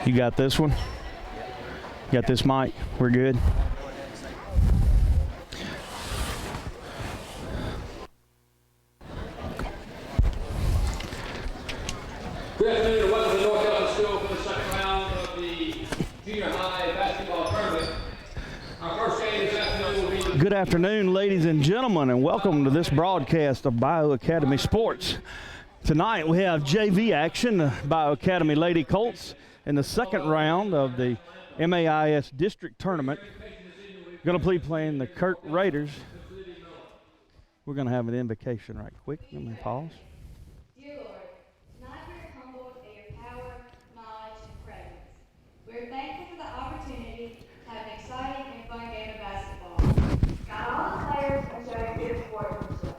You got this one? Got this mic? We're good? Good afternoon and welcome to North Carolina School for the second round of the junior high basketball tournament. Our first game this afternoon will be... Good afternoon, ladies and gentlemen, and welcome to this broadcast of Bayou Academy Sports. Tonight we have JV action, the Bayou Academy Lady Colts in the second round of the MAIS District Tournament. Going to be playing the Kirk Raiders. We're going to have an invocation right quick. Let me pause. Dear Lord, tonight we are humbled at your power, knowledge, and presence. We are thankful for the opportunity to have an exciting and fun game of basketball. God, all the players are showing good sportsmanship.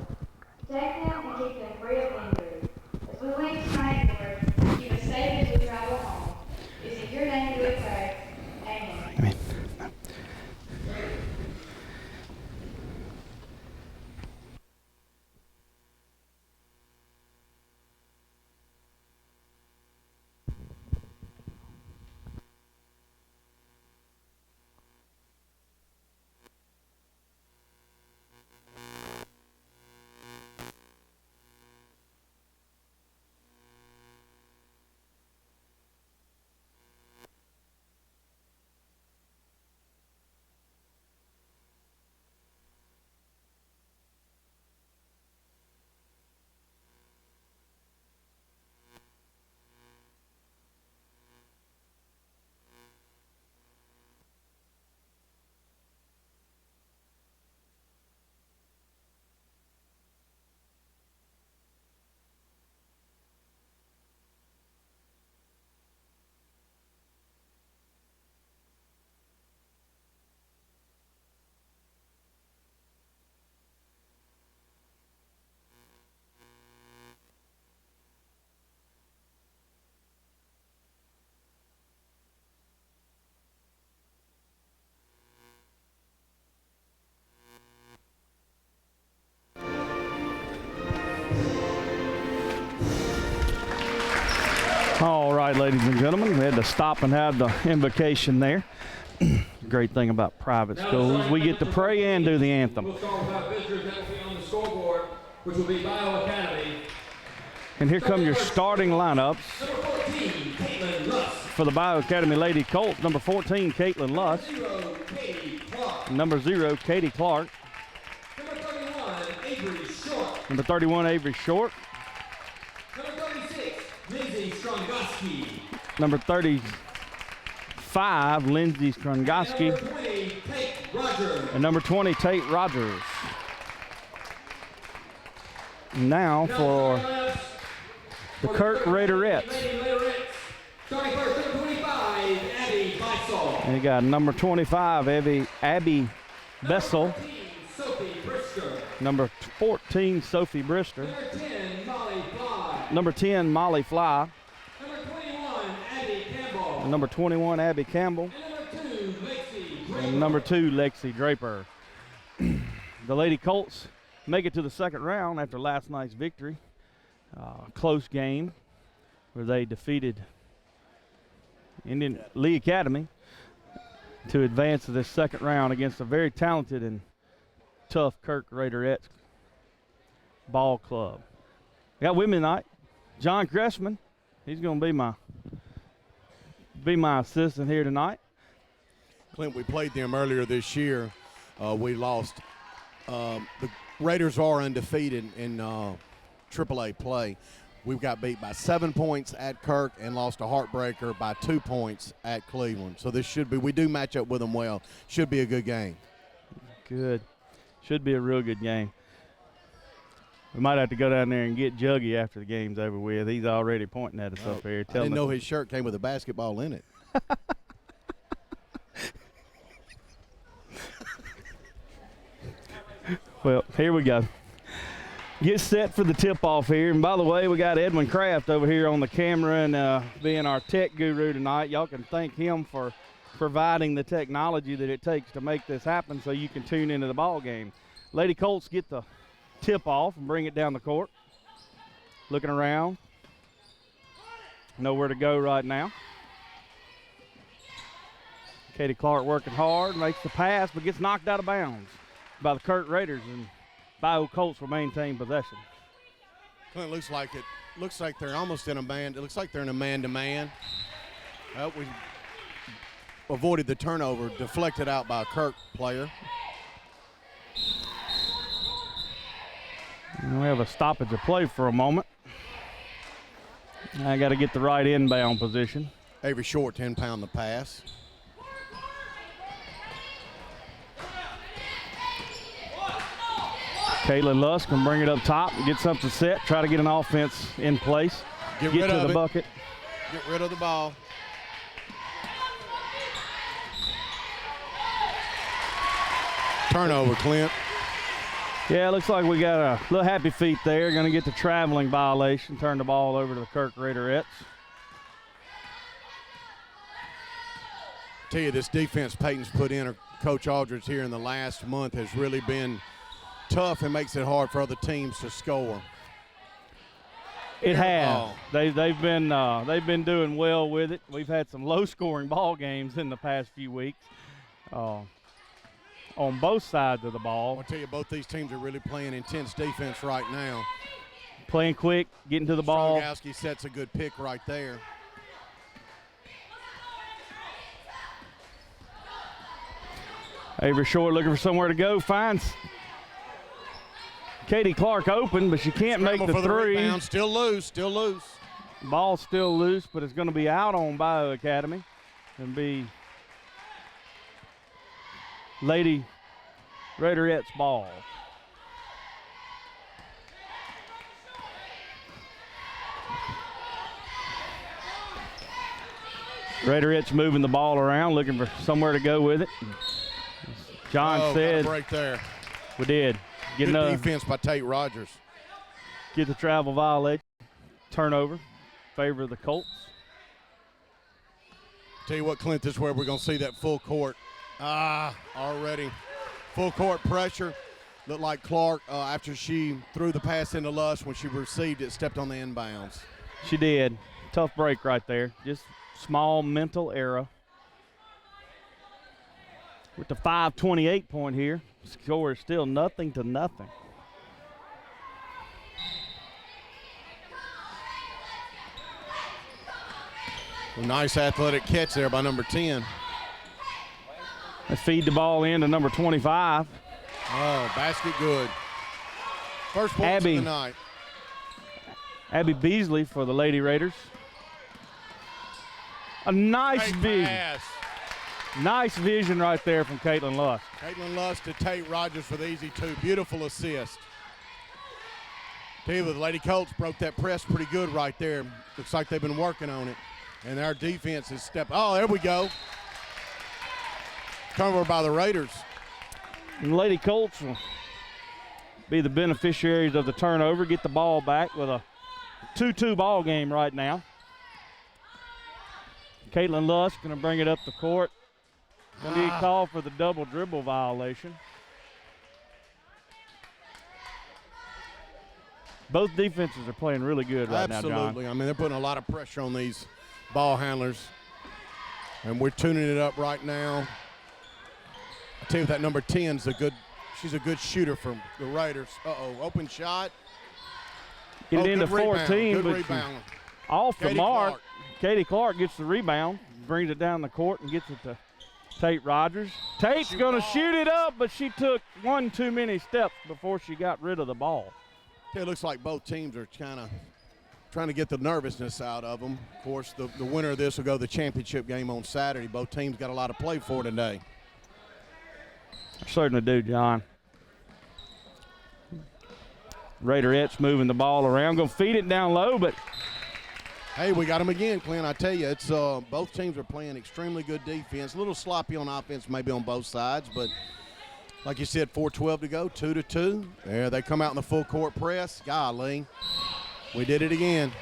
Protect them and keep them free of injury. As we leave tonight, Lord, keep us safe as we travel home. It's in your name we pray. Amen. Amen. All right, ladies and gentlemen, we had to stop and have the invocation there. Great thing about private schools, we get to pray and do the anthem. We'll start with our visitors that will be on the scoreboard, which will be Bayou Academy. And here come your starting lineups. Number 14, Caitlin Luss. For the Bayou Academy Lady Colts, number 14, Caitlin Luss. 0, Katie Clark. Number 0, Katie Clark. Number 31, Avery Short. Number 31, Avery Short. Number 36, Lindsay Strongoski. Number 35, Lindsay Strongoski. Number 20, Tate Rogers. And number 20, Tate Rogers. Now for the Kirk Raiderettes. Starting first, number 25, Abby Beisel. And you got number 25, Abby Bessel. Sophie Brister. Number 14, Sophie Brister. Number 10, Molly Fly. Number 10, Molly Fly. Number 21, Abby Campbell. And number 21, Abby Campbell. And number 2, Lexi Draper. And number 2, Lexi Draper. The Lady Colts make it to the second round after last night's victory. Close game where they defeated Indian Lee Academy to advance to this second round against a very talented and tough Kirk Raiderettes ball club. We got women tonight. John Cressman, he's going to be my assistant here tonight. Clint, we played them earlier this year. We lost. The Raiders are undefeated in AAA play. We got beat by 7 points at Kirk and lost a heartbreaker by 2 points at Cleveland. So this should be, we do match up with them well. Should be a good game. Good. Should be a real good game. We might have to go down there and get Juggy after the game's over with. He's already pointing at us up here. I didn't know his shirt came with a basketball in it. Well, here we go. Get set for the tip-off here. And by the way, we got Edwin Kraft over here on the camera and being our tech guru tonight. Y'all can thank him for providing the technology that it takes to make this happen so you can tune into the ball game. Lady Colts get the tip-off and bring it down the court. Looking around. Know where to go right now. Katie Clark working hard, makes the pass, but gets knocked out of bounds by the Kurt Raiders, and Bayou Colts will maintain possession. Clint, looks like they're almost in a man. It looks like they're in a man-to-man. We avoided the turnover, deflected out by a Kirk player. And we have a stoppage of play for a moment. I got to get the right inbound position. Avery Short, 10-pound the pass. Caitlin Lusk can bring it up top and get something set, try to get an offense in place, get to the bucket. Get rid of the ball. Turnover, Clint. Yeah, it looks like we got a little happy feet there. Going to get the traveling violation, turn the ball over to the Kirk Raiderettes. Tell you, this defense Peyton's put in, or Coach Aldridge here in the last month, has really been tough and makes it hard for other teams to score. It has. They've been doing well with it. We've had some low-scoring ball games in the past few weeks on both sides of the ball. I'll tell you, both these teams are really playing intense defense right now. Playing quick, getting to the ball. Strongowski sets a good pick right there. Avery Short looking for somewhere to go, finds Katie Clark open, but she can't make the three. Rebound. Still loose. Ball's still loose, but it's going to be out on Bayou Academy and be Lady Raiderettes ball. Raiderettes moving the ball around, looking for somewhere to go with it. John said, got a break there. We did. Good defense by Tate Rogers. Get the travel violation. Turnover. Favor of the Colts. Tell you what, Clint, this is where we're going to see that full court. Already. Full court pressure. Looked like Clark, after she threw the pass into Lusk, when she received it, stepped on the inbounds. She did. Tough break right there. Just small mental error. With the 5:28 point here, score is still 0-0. Nice athletic catch there by number 10. They feed the ball in to number 25. Oh, basket good. First points of the night. Abby Beasley for the Lady Raiders. A nice vision. Nice vision right there from Caitlin Lusk. Caitlin Lusk to Tate Rogers for the easy two. Beautiful assist. Tell you, the Lady Colts broke that press pretty good right there. Looks like they've been working on it. And our defense has stepped. Oh, there we go. Turnover by the Raiders. And the Lady Colts will be the beneficiaries of the turnover, get the ball back with a 2-2 ball game right now. Caitlin Lusk going to bring it up the court. Going to get called for the double dribble violation. Both defenses are playing really good right now, John. Absolutely. I mean, they're putting a lot of pressure on these ball handlers. And we're tuning it up right now. I tell you, that number 10's she's a good shooter for the Raiders. Open shot. Get it into 14, but rebound. Off the mark. Katie Clark gets the rebound, brings it down the court and gets it to Tate Rogers. Tate's going to shoot it up, but she took one too many steps before she got rid of the ball. It looks like both teams are kind of trying to get the nervousness out of them. Of course, the winner of this will go to the championship game on Saturday. Both teams got a lot to play for today. I certainly do, John. Raiderettes moving the ball around. Going to feed it down low, but hey, we got them again, Clint. I tell you, it's both teams are playing extremely good defense. A little sloppy on offense maybe on both sides, but like you said, 4:12 to go, 2-2. There they come out in the full court press. Golly, we did it again.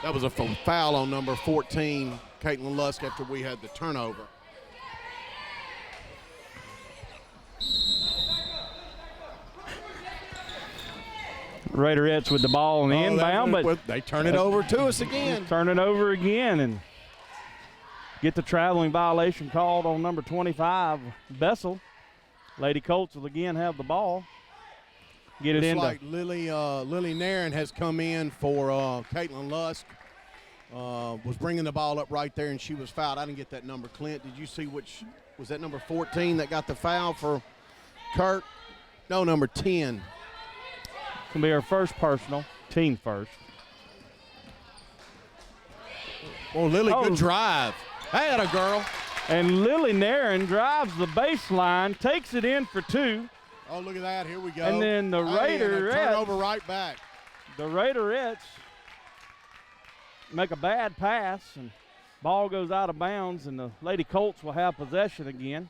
That was a foul on number 14, Caitlin Lusk, after we had the turnover. Raiderettes with the ball on the inbound, but they turn it over to us again. Turn it over again and get the traveling violation called on number 25, Bessel. Lady Colts will again have the ball. Get it in. Like Lily Nairn has come in for Caitlin Lusk. Was bringing the ball up right there, and she was fouled. I didn't get that number. Clint, did you see which was that number 14 that got the foul for Kirk? No, number 10. It's going to be her first personal, team first. Oh, Lily, good drive. Hey, a girl. And Lily Nairn drives the baseline, takes it in for 2. Oh, look at that. Here we go. And then the Raiderettes. Turnover right back. The Raiderettes make a bad pass, and ball goes out of bounds, and the Lady Colts will have possession again.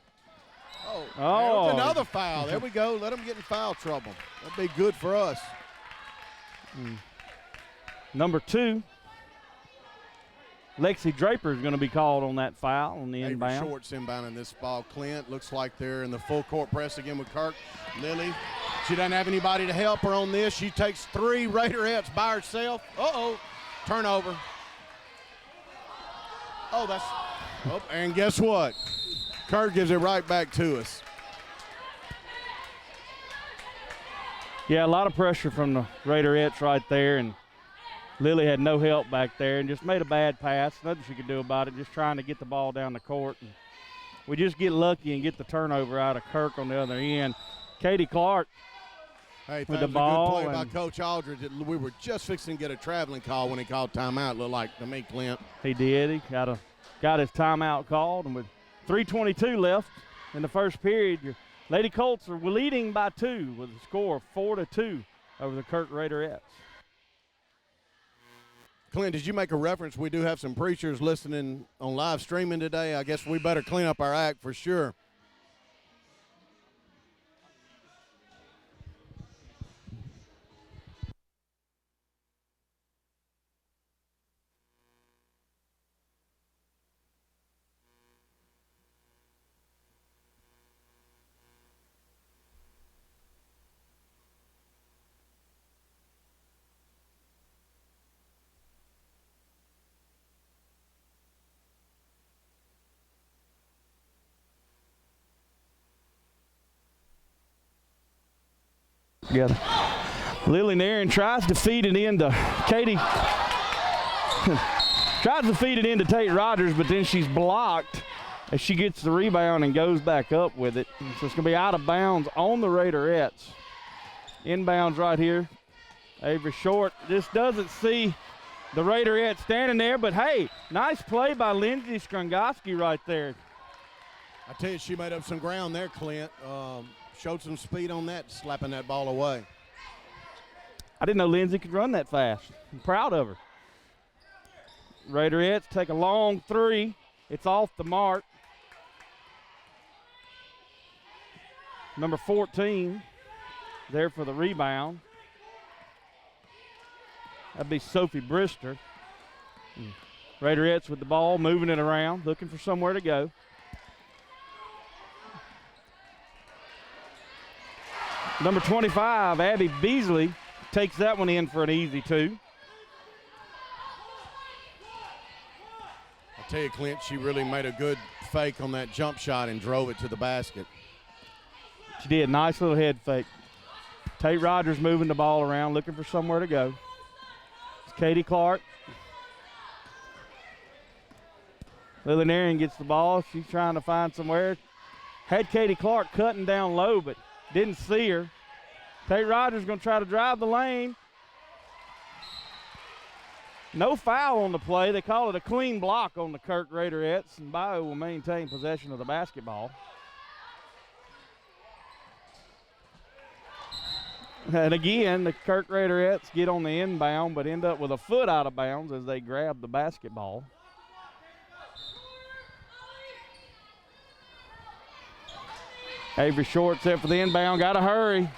Oh, there's another foul. There we go. Let them get in foul trouble. That'd be good for us. Number 2, Lexi Draper is going to be called on that foul on the inbound. Avery Short's inbounding this ball. Clint looks like they're in the full court press again with Kirk. Lily, she doesn't have anybody to help her on this. She takes 3 Raiderettes by herself. Turnover. And guess what? Kirk gives it right back to us. Yeah, a lot of pressure from the Raiderettes right there, and Lily had no help back there and just made a bad pass. Nothing she could do about it, just trying to get the ball down the court. And we just get lucky and get the turnover out of Kirk on the other end. Katie Clark with the ball. Good play by Coach Aldridge. We were just fixing to get a traveling call when he called timeout, looked like to me, Clint. He did. He got his timeout called, and with 3:22 left in the first period, your Lady Colts are leading by 2 with a score of 4-2 over the Kirk Raiderettes. Clint, did you make a reference? We do have some preachers listening on live streaming today. I guess we better clean up our act for sure. Together. Lily Nairn tries to feed it into Katie. Tries to feed it into Tate Rogers, but then she's blocked as she gets the rebound and goes back up with it. So it's going to be out of bounds on the Raiderettes. Inbounds right here. Avery Short just doesn't see the Raiderettes standing there, but hey, nice play by Lindsay Skrongoski right there. I tell you, she made up some ground there, Clint. Showed some speed on that, slapping that ball away. I didn't know Lindsay could run that fast. I'm proud of her. Raiderettes take a long 3. It's off the mark. Number 14 there for the rebound. That'd be Sophie Brister. Raiderettes with the ball, moving it around, looking for somewhere to go. Number 25, Abby Beasley, takes that one in for an easy 2. I'll tell you, Clint, she really made a good fake on that jump shot and drove it to the basket. She did. Nice little head fake. Tate Rogers moving the ball around, looking for somewhere to go. It's Katie Clark. Lily Nairn gets the ball. She's trying to find somewhere. Had Katie Clark cutting down low, but didn't see her. Tate Rogers going to try to drive the lane. No foul on the play. They call it a clean block on the Kirk Raiderettes, and Bayou will maintain possession of the basketball. And again, the Kirk Raiderettes get on the inbound, but end up with a foot out of bounds as they grab the basketball. Avery Short set for the inbound, got to hurry.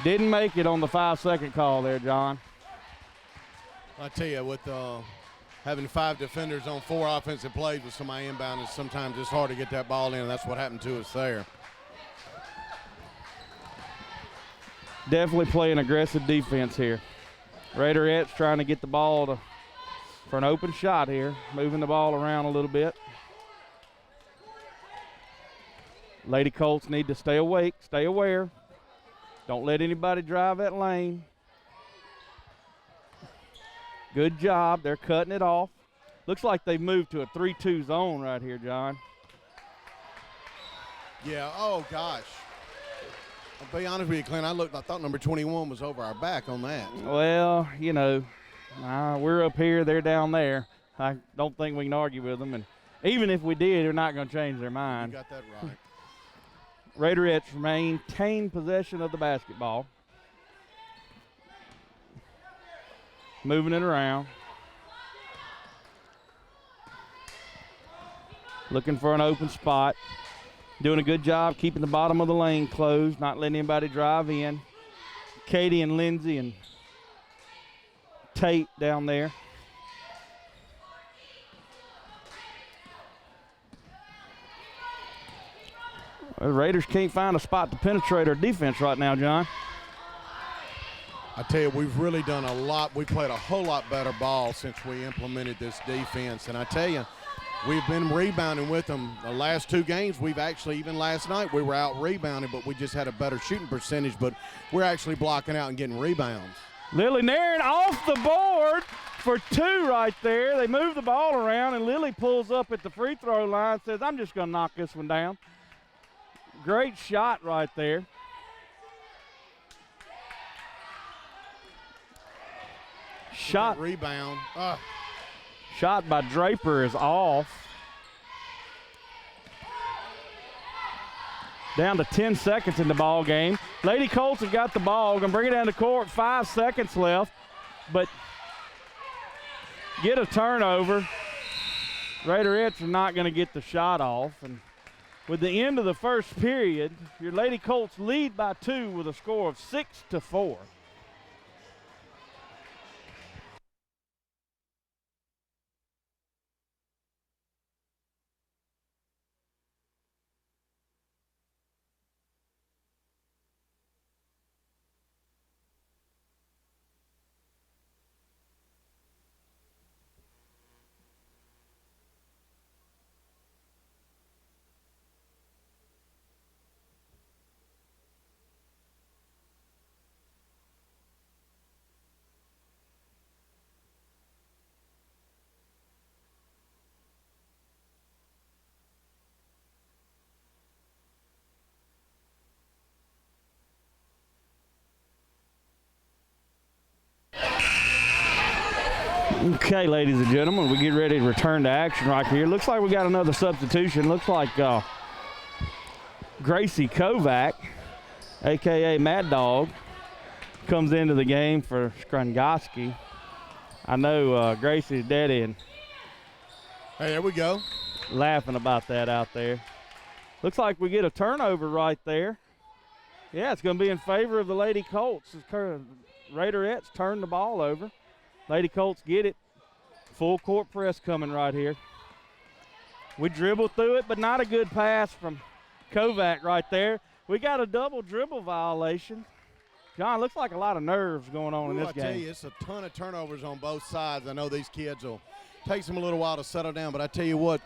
Didn't make it on the 5-second call there, John. I tell you, with having 5 defenders on 4 offensive plays with somebody inbound, is sometimes it's hard to get that ball in, and that's what happened to us there. Definitely playing aggressive defense here. Raiderettes trying to get the ball for an open shot here, moving the ball around a little bit. Lady Colts need to stay awake, stay aware. Don't let anybody drive that lane. Good job. They're cutting it off. Looks like they've moved to a 3-2 zone right here, John. Yeah, oh, gosh. I'll be honest with you, Clint, I thought number 21 was over our back on that. Well, you know, we're up here, they're down there. I don't think we can argue with them. And even if we did, they're not going to change their mind. You got that right. Raiderettes maintain possession of the basketball. Moving it around. Looking for an open spot. Doing a good job keeping the bottom of the lane closed, not letting anybody drive in. Katie and Lindsay and Tate down there. The Raiders can't find a spot to penetrate our defense right now, John. I tell you, we've really done a lot. We played a whole lot better ball since we implemented this defense. And I tell you, we've been rebounding with them. The last 2 games, we've actually, even last night, we were out rebounding, but we just had a better shooting percentage. But we're actually blocking out and getting rebounds. Lily Nairn off the board for 2 right there. They move the ball around, and Lily pulls up at the free throw line, says, I'm just going to knock this one down. Great shot right there. Shot. Rebound. Shot by Draper is off. Down to 10 seconds in the ball game. Lady Colts have got the ball. Going to bring it down the court. 5 seconds left. But get a turnover. Raiderettes are not going to get the shot off. And with the end of the first period, your Lady Colts lead by 2 with a score of 6-4. Okay, ladies and gentlemen, we get ready to return to action right here. Looks like we got another substitution. Looks like Gracie Kovac, a.k.a. Mad Dog, comes into the game for Skrungoski. I know Gracie's daddy and hey, there we go. Laughing about that out there. Looks like we get a turnover right there. Yeah, it's going to be in favor of the Lady Colts. Raiderettes turn the ball over. Lady Colts get it. Full court press coming right here. We dribble through it, but not a good pass from Kovac right there. We got a double dribble violation. John, looks like a lot of nerves going on in this game. I tell you, it's a ton of turnovers on both sides. I know these kids will take them a little while to settle down, but I tell you what,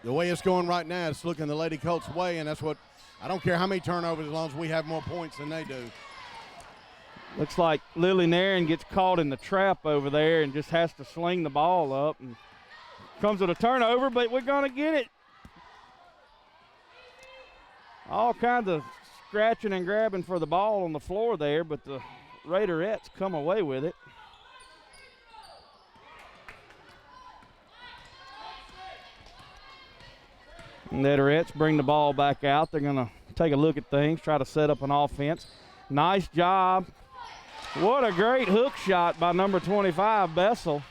the way it's going right now, it's looking the Lady Colts' way, and that's what, I don't care how many turnovers as long as we have more points than they do. Looks like Lily Nairn gets caught in the trap over there and just has to sling the ball up. And comes with a turnover, but we're going to get it. All kinds of scratching and grabbing for the ball on the floor there, but the Raiderettes come away with it. And the Raiderettes bring the ball back out. They're going to take a look at things, try to set up an offense. Nice job. What a great hook shot by number 25, Bessel.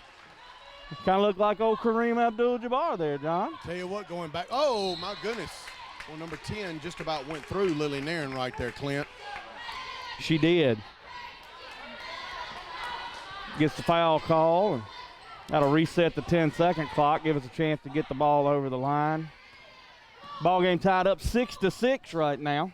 Kind of looked like old Kareem Abdul-Jabbar there, John. Tell you what, going back. Oh, my goodness. Well, number 10 just about went through Lily Nairn right there, Clint. She did. Gets the foul call, and that'll reset the 10-second clock, give us a chance to get the ball over the line. Ball game tied up 6-6 right now.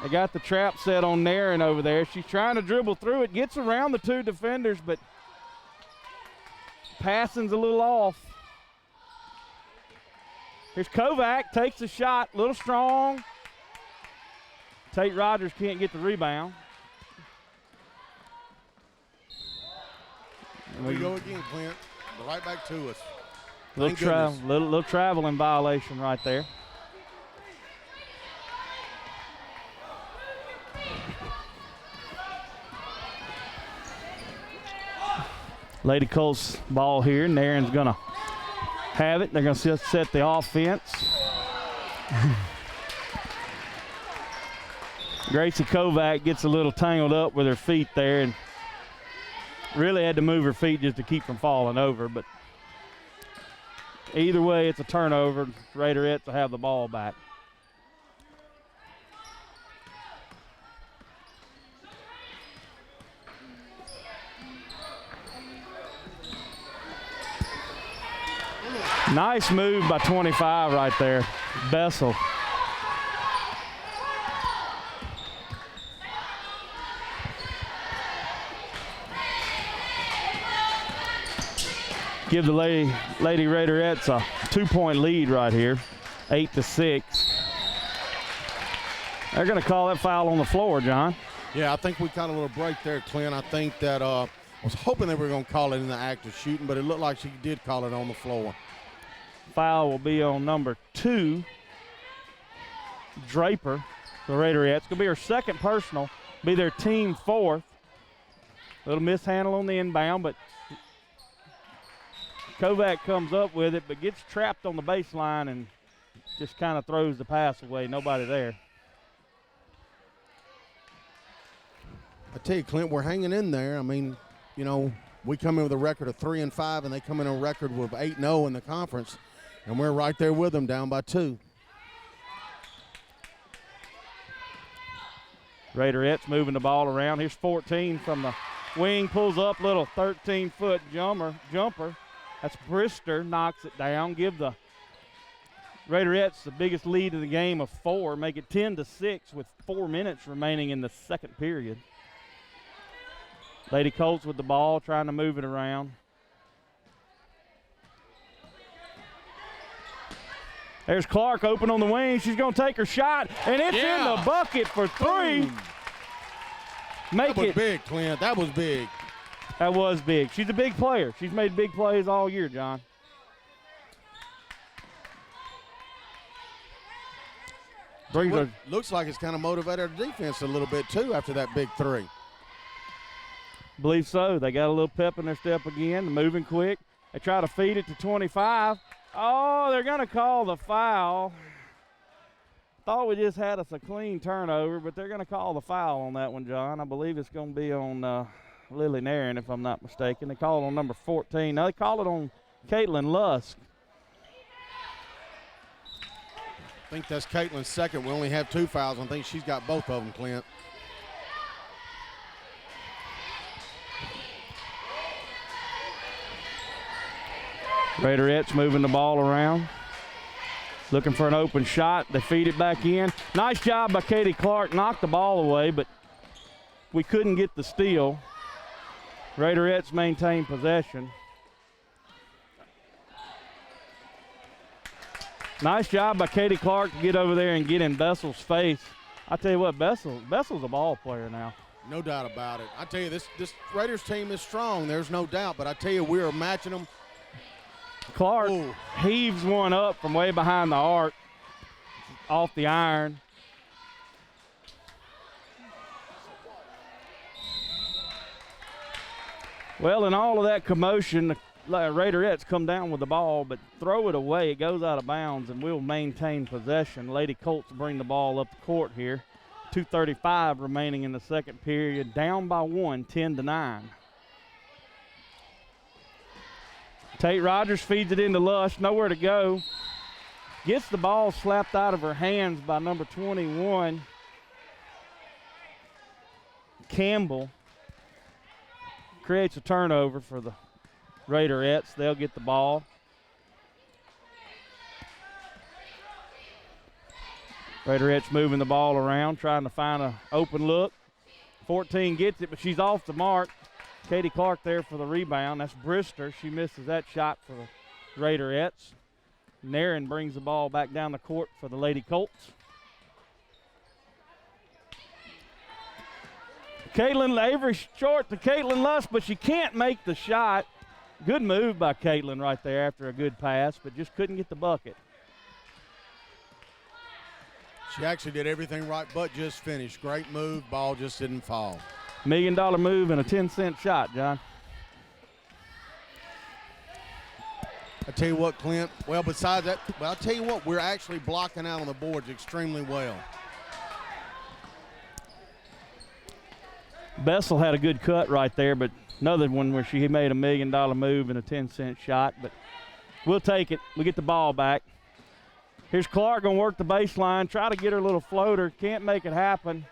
They got the trap set on Naren over there. She's trying to dribble through it, gets around the 2 defenders, but passing's a little off. Here's Kovac, takes a shot, a little strong. Tate Rogers can't get the rebound. Here we go again, Clint. Right back to us. Little traveling violation right there. Lady Colts ball here. Naren's going to have it. They're going to set the offense. Gracie Kovac gets a little tangled up with her feet there and really had to move her feet just to keep from falling over. But either way, it's a turnover. Raiderettes will have the ball back. Nice move by 25 right there, Bessel. Give the Lady Raiderettes a 2-point lead right here, 8-6. They're going to call that foul on the floor, John. Yeah, I think we caught a little break there, Clint. I think that I was hoping they were going to call it in the act of shooting, but it looked like she did call it on the floor. Foul will be on number 2, Draper, the Raiderettes. It's going to be her second personal, be their team 4th. Little mishandle on the inbound, but Kovac comes up with it, but gets trapped on the baseline and just kind of throws the pass away. Nobody there. I tell you, Clint, we're hanging in there. I mean, you know, we come in with a record of 3-5, and they come in a record with 8-0 in the conference, and we're right there with them, down by 2. Raiderettes moving the ball around. Here's 14 from the wing, pulls up, little 13-foot jumper. That's Brister, knocks it down. Give the Raiderettes the biggest lead of the game of 4, make it 10-6 with 4 minutes remaining in the second period. Lady Colts with the ball, trying to move it around. There's Clark open on the wing. She's going to take her shot, and it's in the bucket for 3. That was big, Clint. That was big. That was big. She's a big player. She's made big plays all year, John. Looks like it's kind of motivated our defense a little bit, too, after that big 3. Believe so. They got a little pep in their step again, moving quick. They try to feed it to 25. Oh, they're going to call the foul. Thought we just had us a clean turnover, but they're going to call the foul on that one, John. I believe it's going to be on Lily Naren, if I'm not mistaken. They call it on number 14. Now they call it on Caitlin Lusk. I think that's Caitlin's second. We only have 2 fouls. I think she's got both of them, Clint. Raiderettes moving the ball around. Looking for an open shot. They feed it back in. Nice job by Katie Clark. Knocked the ball away, but we couldn't get the steal. Raiderettes maintain possession. Nice job by Katie Clark to get over there and get in Bessel's face. I tell you what, Bessel's a ball player now. No doubt about it. I tell you, this Raiders team is strong. There's no doubt. But I tell you, we are matching them. Clark heaves one up from way behind the arc, off the iron. Well, in all of that commotion, the Raiderettes come down with the ball, but throw it away. It goes out of bounds, and we'll maintain possession. Lady Colts bring the ball up the court here. 2:35 remaining in the second period. Down by 1, 10-9. Tate Rogers feeds it into Lush, nowhere to go. Gets the ball slapped out of her hands by number 21, Campbell. Creates a turnover for the Raiderettes. They'll get the ball. Raiderettes moving the ball around, trying to find an open look. 14 gets it, but she's off the mark. Katie Clark there for the rebound. That's Brister. She misses that shot for the Raiderettes. Naren brings the ball back down the court for the Lady Colts. Caitlin Avery short to Caitlin Lusk, but she can't make the shot. Good move by Caitlin right there after a good pass, but just couldn't get the bucket. She actually did everything right but just finished. Great move. Ball just didn't fall. $1 million move and a 10-cent shot, John. I tell you what, Clint, well, besides that, well, I'll tell you what, we're actually blocking out on the boards extremely well. Bessel had a good cut right there, but another one where she made a $1 million move and a 10-cent shot, but we'll take it. We get the ball back. Here's Clark going to work the baseline, try to get her little floater. Can't make it happen.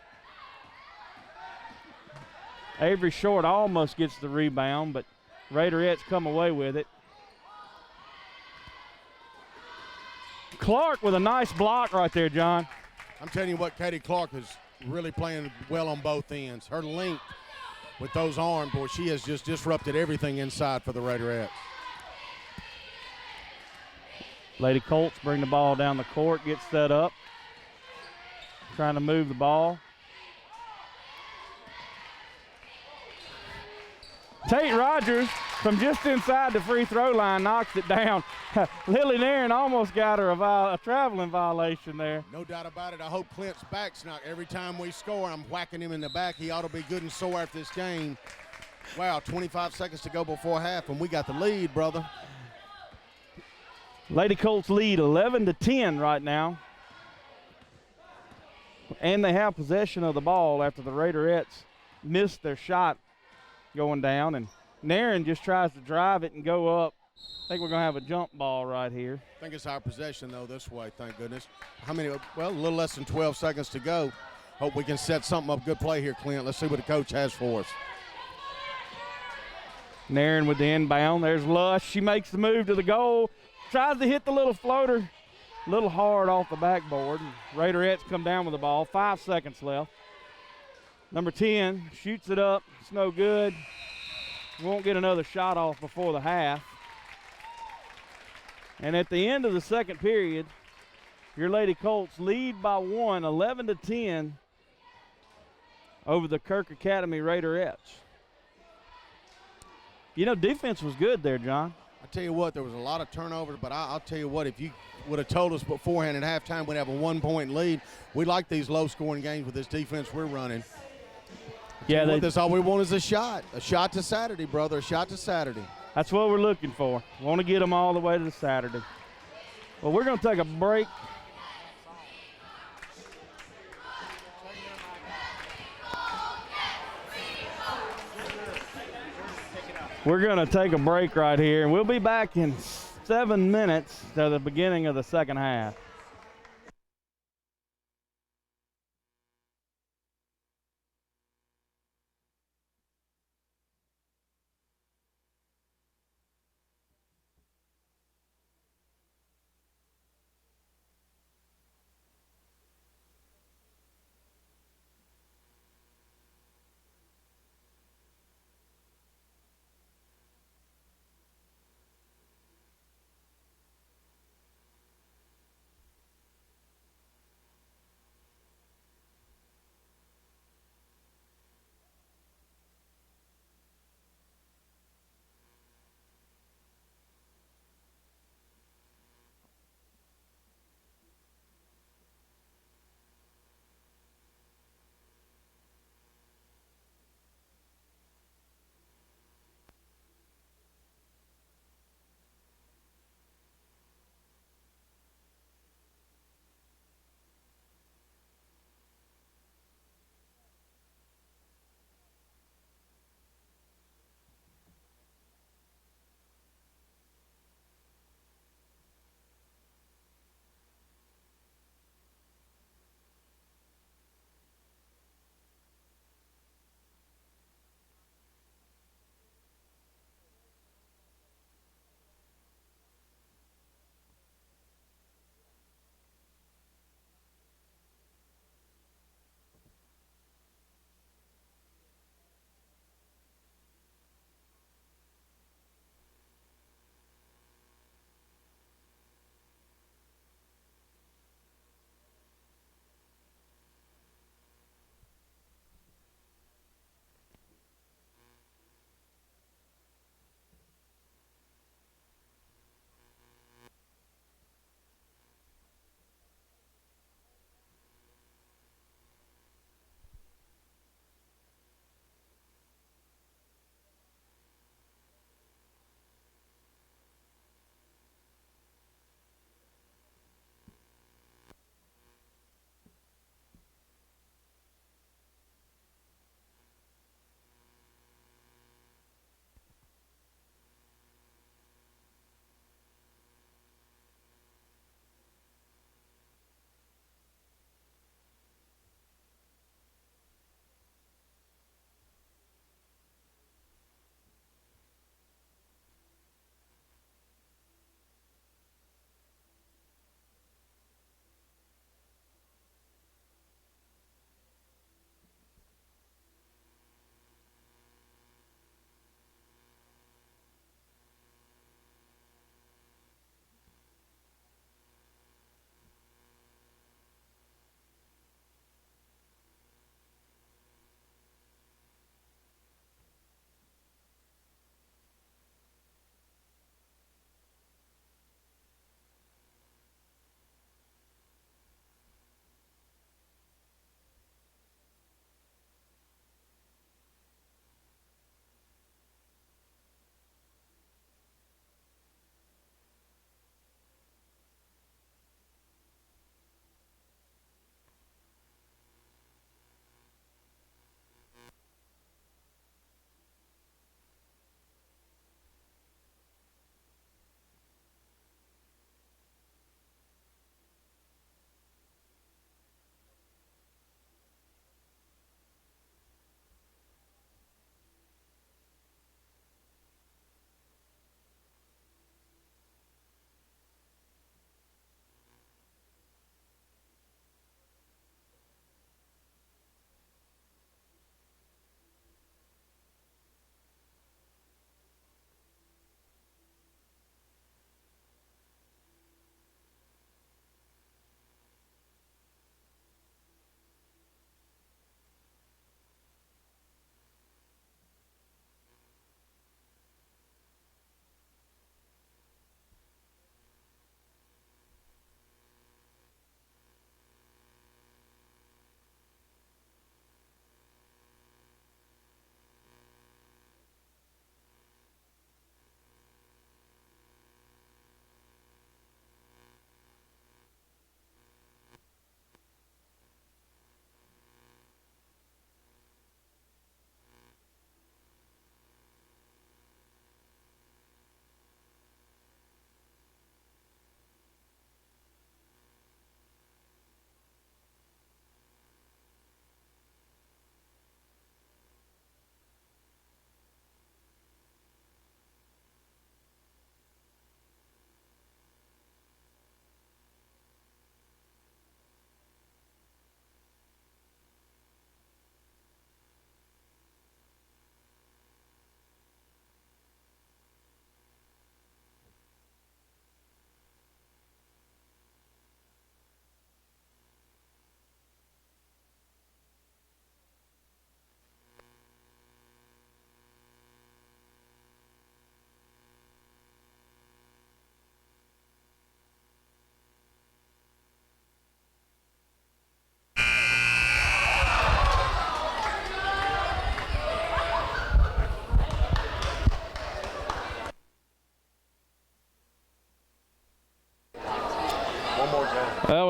Avery Short almost gets the rebound, but Raiderettes come away with it. Clark with a nice block right there, John. I'm telling you what, Katie Clark is really playing well on both ends. Her length with those arms, boy, she has just disrupted everything inside for the Raiderettes. Lady Colts bring the ball down the court, get set up, trying to move the ball. Tate Rogers from just inside the free throw line knocks it down. Lily Naren almost got her a traveling violation there. No doubt about it. I hope Clint's back's not. Every time we score, I'm whacking him in the back. He ought to be good and sore after this game. Wow, 25 seconds to go before half, and we got the lead, brother. Lady Colts lead 11-10 right now. And they have possession of the ball after the Raiderettes missed their shot going down. And Naren just tries to drive it and go up. I think we're going to have a jump ball right here. I think it's our possession, though, this way, thank goodness. How many? Well, a little less than 12 seconds to go. Hope we can set something up. Good play here, Clint. Let's see what the coach has for us. Naren with the inbound. There's Lush. She makes the move to the goal. Tries to hit the little floater. A little hard off the backboard. Raiderettes come down with the ball. 5 seconds left. Number 10 shoots it up. It's no good. Won't get another shot off before the half. And at the end of the second period, your Lady Colts lead by 1, 11-10 over the Kirk Academy Raiderettes. You know, defense was good there, John. I tell you what, there was a lot of turnovers, but I'll tell you what, if you would have told us beforehand at halftime we'd have a 1-point lead, we like these low-scoring games with this defense we're running. Yeah, that's all we want is a shot to Saturday, brother, a shot to Saturday. That's what we're looking for. Want to get them all the way to the Saturday. Well, we're going to take a break. We're going to take a break right here, and we'll be back in 7 minutes to the beginning of the second half.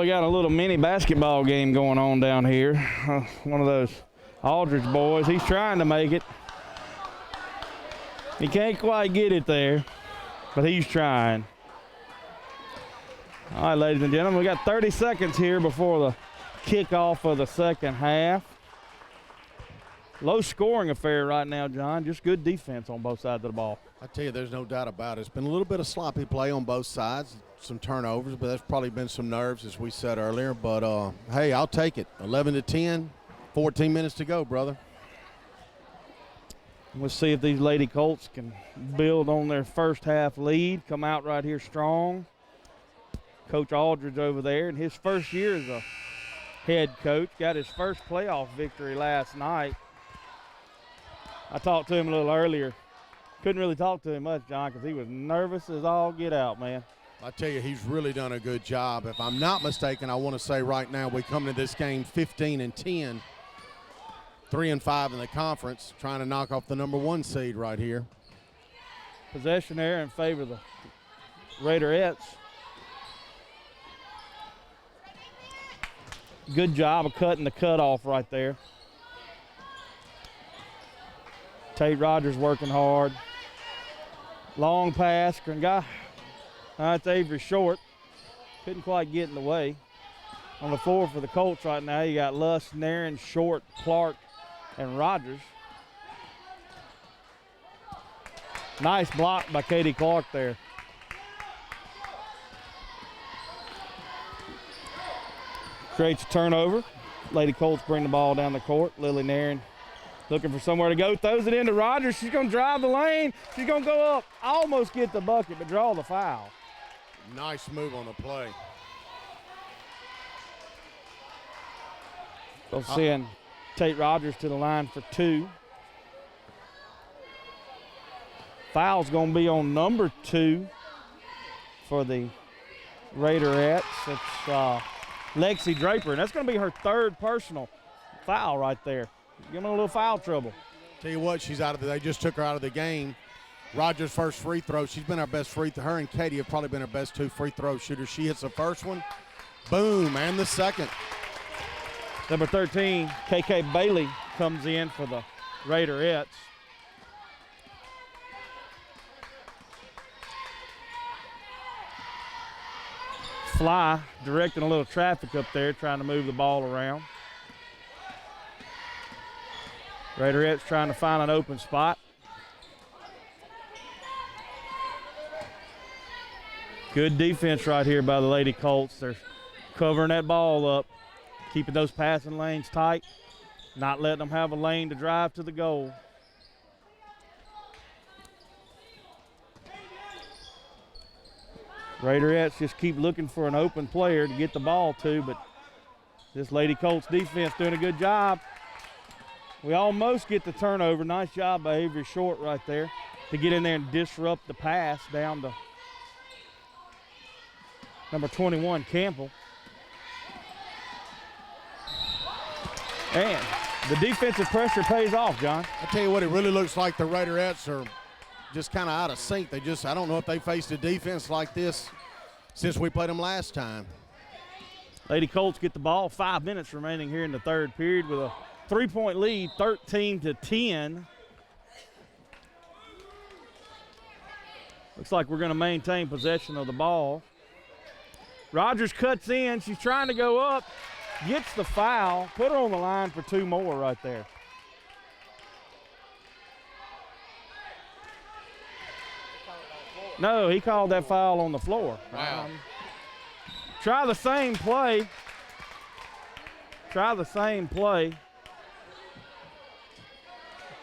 we got a little mini basketball game going on down here. One of those Aldridge boys, he's trying to make it. He can't quite get it there, but he's trying. All right, ladies and gentlemen, we got 30 seconds here before the kickoff of the second half. Low scoring affair right now, John. Just good defense on both sides of the ball. I tell you, there's no doubt about it. It's been a little bit of sloppy play on both sides, some turnovers, but that's probably been some nerves, as we said earlier. But, hey, I'll take it. 11-10, 14 minutes to go, brother. Let's see if these Lady Colts can build on their first half lead, come out right here strong. Coach Aldridge over there in his first year as a head coach, got his first playoff victory last night. I talked to him a little earlier. Couldn't really talk to him much, John, because he was nervous as all get out, man. I tell you, he's really done a good job. If I'm not mistaken, I want to say right now we come into this game 15-10. 3-5 in the conference, trying to knock off the #1 seed right here. Possession there in favor of the Raiderettes. Good job of cutting the cutoff right there. Tate Rogers working hard. Long pass, that's Avery Short. Couldn't quite get in the way. On the floor for the Colts right now, you got Luss, Nairn, Short, Clark, and Rogers. Nice block by Katie Clark there. Creates a turnover. Lady Colts bring the ball down the court. Lily Nairn looking for somewhere to go. Throws it into Rogers. She's going to drive the lane. She's going to go up. Almost get the bucket, but draw the foul. Nice move on the play. They'll send Tate Rogers to the line for 2. Foul's going to be on number 2 for the Raiderettes. It's Lexi Draper, and that's going to be her 3rd personal foul right there. Giving her a little foul trouble. Tell you what, she's out of they just took her out of the game. Rogers' first free throw. She's been our best free throw. Her and Katie have probably been our best 2 free throw shooters. She hits the first one, boom, and the second. Number 13, KK Bailey, comes in for the Raiderettes. Fly directing a little traffic up there, trying to move the ball around. Raiderettes trying to find an open spot. Good defense right here by the Lady Colts. They're covering that ball up, keeping those passing lanes tight, not letting them have a lane to drive to the goal. Raiderettes just keep looking for an open player to get the ball to, but this Lady Colts defense doing a good job. We almost get the turnover. Nice job by Avery Short right there to get in there and disrupt the pass down to number 21, Campbell. And the defensive pressure pays off, John. I tell you what, it really looks like the Raiderettes are just kind of out of sync. I don't know if they faced a defense like this since we played them last time. Lady Colts get the ball. 5 minutes remaining here in the 3rd period with a 3-point lead, 13-10. Looks like we're going to maintain possession of the ball. Rogers cuts in. She's trying to go up. Gets the foul. Put her on the line for 2 more right there. No, he called that foul on the floor. Wow. Try the same play.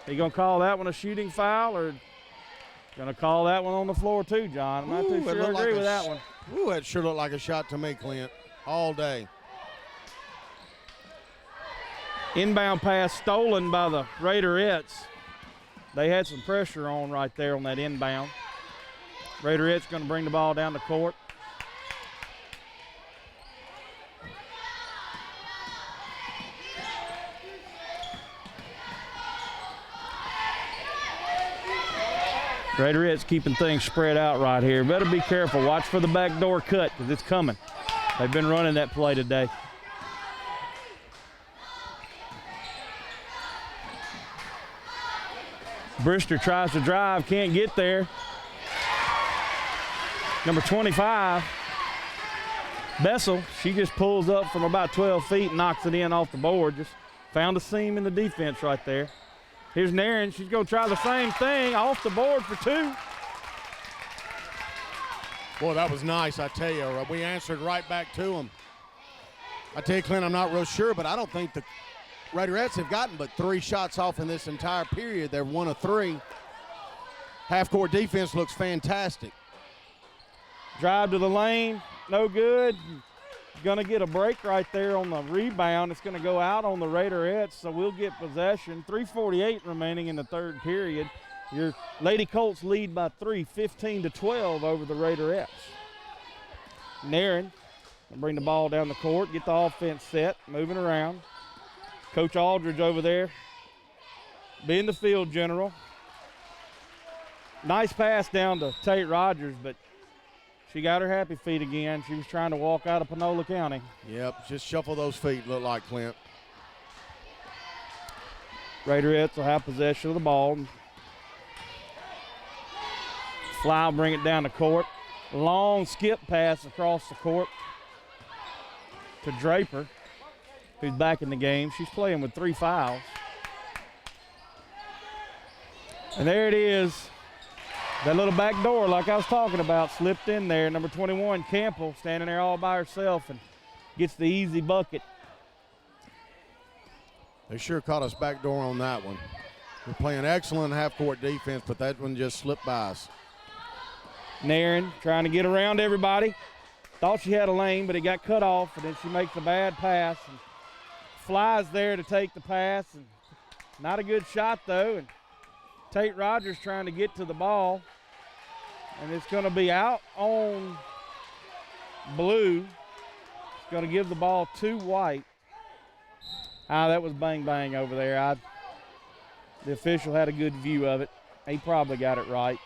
He gonna call that one a shooting foul, or gonna call that one on the floor too, John? I'm not too sure I agree with that one. Ooh, that sure looked like a shot to me, Clint, all day. Inbound pass stolen by the Raiderettes. They had some pressure on right there on that inbound. Raiderettes gonna bring the ball down the court. Raiderettes keeping things spread out right here. Better be careful. Watch for the backdoor cut because it's coming. They've been running that play today. Brister tries to drive, can't get there. Number 25, Bessel, she just pulls up from about 12 feet and knocks it in off the board. Just found a seam in the defense right there. Here's Naren, she's gonna try the same thing, off the board for 2. Boy, that was nice, I tell you. We answered right back to him. I tell you, Clint, I'm not real sure, but I don't think the Raiderettes have gotten but 3 shots off in this entire period. They're 1 of 3. Half-court defense looks fantastic. Drive to the lane, no good. Gonna get a break right there on the rebound. It's gonna go out on the Raiderettes, so we'll get possession. 3:48 remaining in the third period. Your Lady Colts lead by 3, 15-12 over the Raiderettes. Naren will bring the ball down the court, get the offense set, moving around. Coach Aldridge over there being the field general. Nice pass down to Tate Rogers, but she got her happy feet again. She was trying to walk out of Panola County. Yep, just shuffle those feet, look like, Clint. Raiderettes will have possession of the ball. Fly will bring it down the court. Long skip pass across the court to Draper, who's back in the game. She's playing with 3 fouls. And there it is. That little back door, like I was talking about, slipped in there. Number 21, Campbell, standing there all by herself and gets the easy bucket. They sure caught us back door on that one. We're playing excellent half-court defense, but that one just slipped by us. Naren trying to get around everybody. Thought she had a lane, but it got cut off, and then she makes a bad pass. And Flies there to take the pass, and not a good shot, though. And Tate Rogers trying to get to the ball, and it's going to be out on blue. It's going to give the ball to white. That was bang-bang over there. The official had a good view of it. He probably got it right.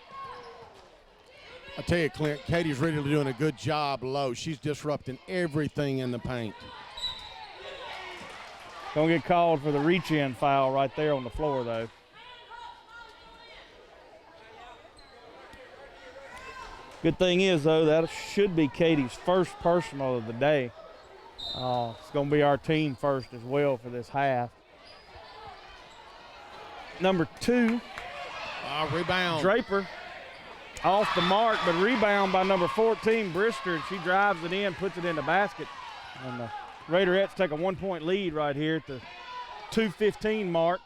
I tell you, Clint, Katie's really doing a good job low. She's disrupting everything in the paint. Going to get called for the reach-in foul right there on the floor, though. Good thing is, though, that should be Katie's first personal of the day. It's going to be our team first as well for this half. Number 2, rebound. Draper, off the mark, but rebound by number 14, Brister, and she drives it in, puts it in the basket. And the Raiderettes take a 1-point lead right here at the 2:15 mark,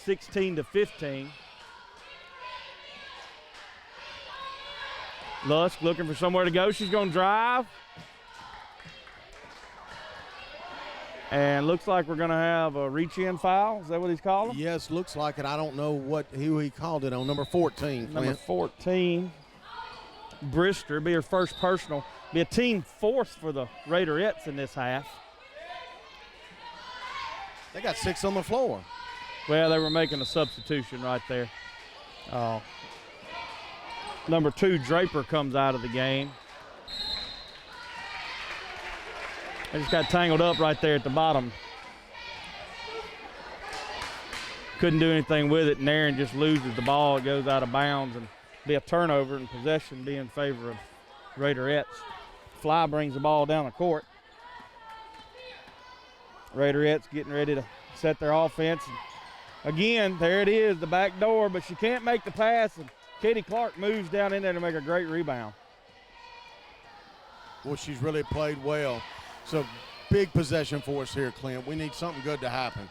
16-15. Lusk looking for somewhere to go. She's going to drive. And looks like we're going to have a reach-in foul. Is that what he's calling? Yes, looks like it. I don't know who he called it on. Number 14, Clint. Number 14, Brister, be her first personal. Be a team 4th for the Raiderettes in this half. They got 6 on the floor. Well, they were making a substitution right there. Number 2, Draper, comes out of the game. They just got tangled up right there at the bottom. Couldn't do anything with it, and Naren just loses the ball. It goes out of bounds, and be a turnover, and possession be in favor of Raiderettes. Fly brings the ball down the court. Raiderettes getting ready to set their offense. And again, there it is, the back door, but she can't make the pass, and Katie Clark moves down in there to make a great rebound. Well, she's really played well. So big possession for us here, Clint. We need something good to happen.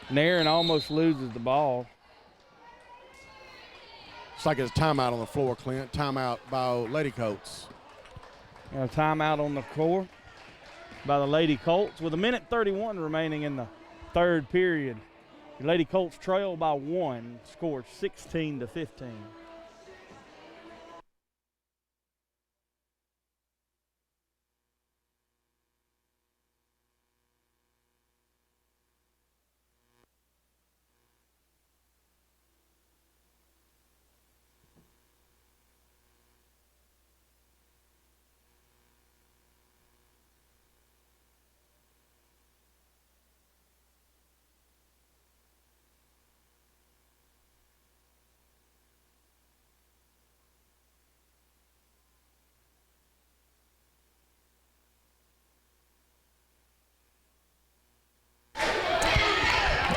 Naren almost loses the ball. It's like it's a timeout on the floor, Clint. Timeout by Lady Colts. And a timeout on the court by the Lady Colts with 1:31 remaining in the third period. The Lady Colts trail by 1, score 16-15.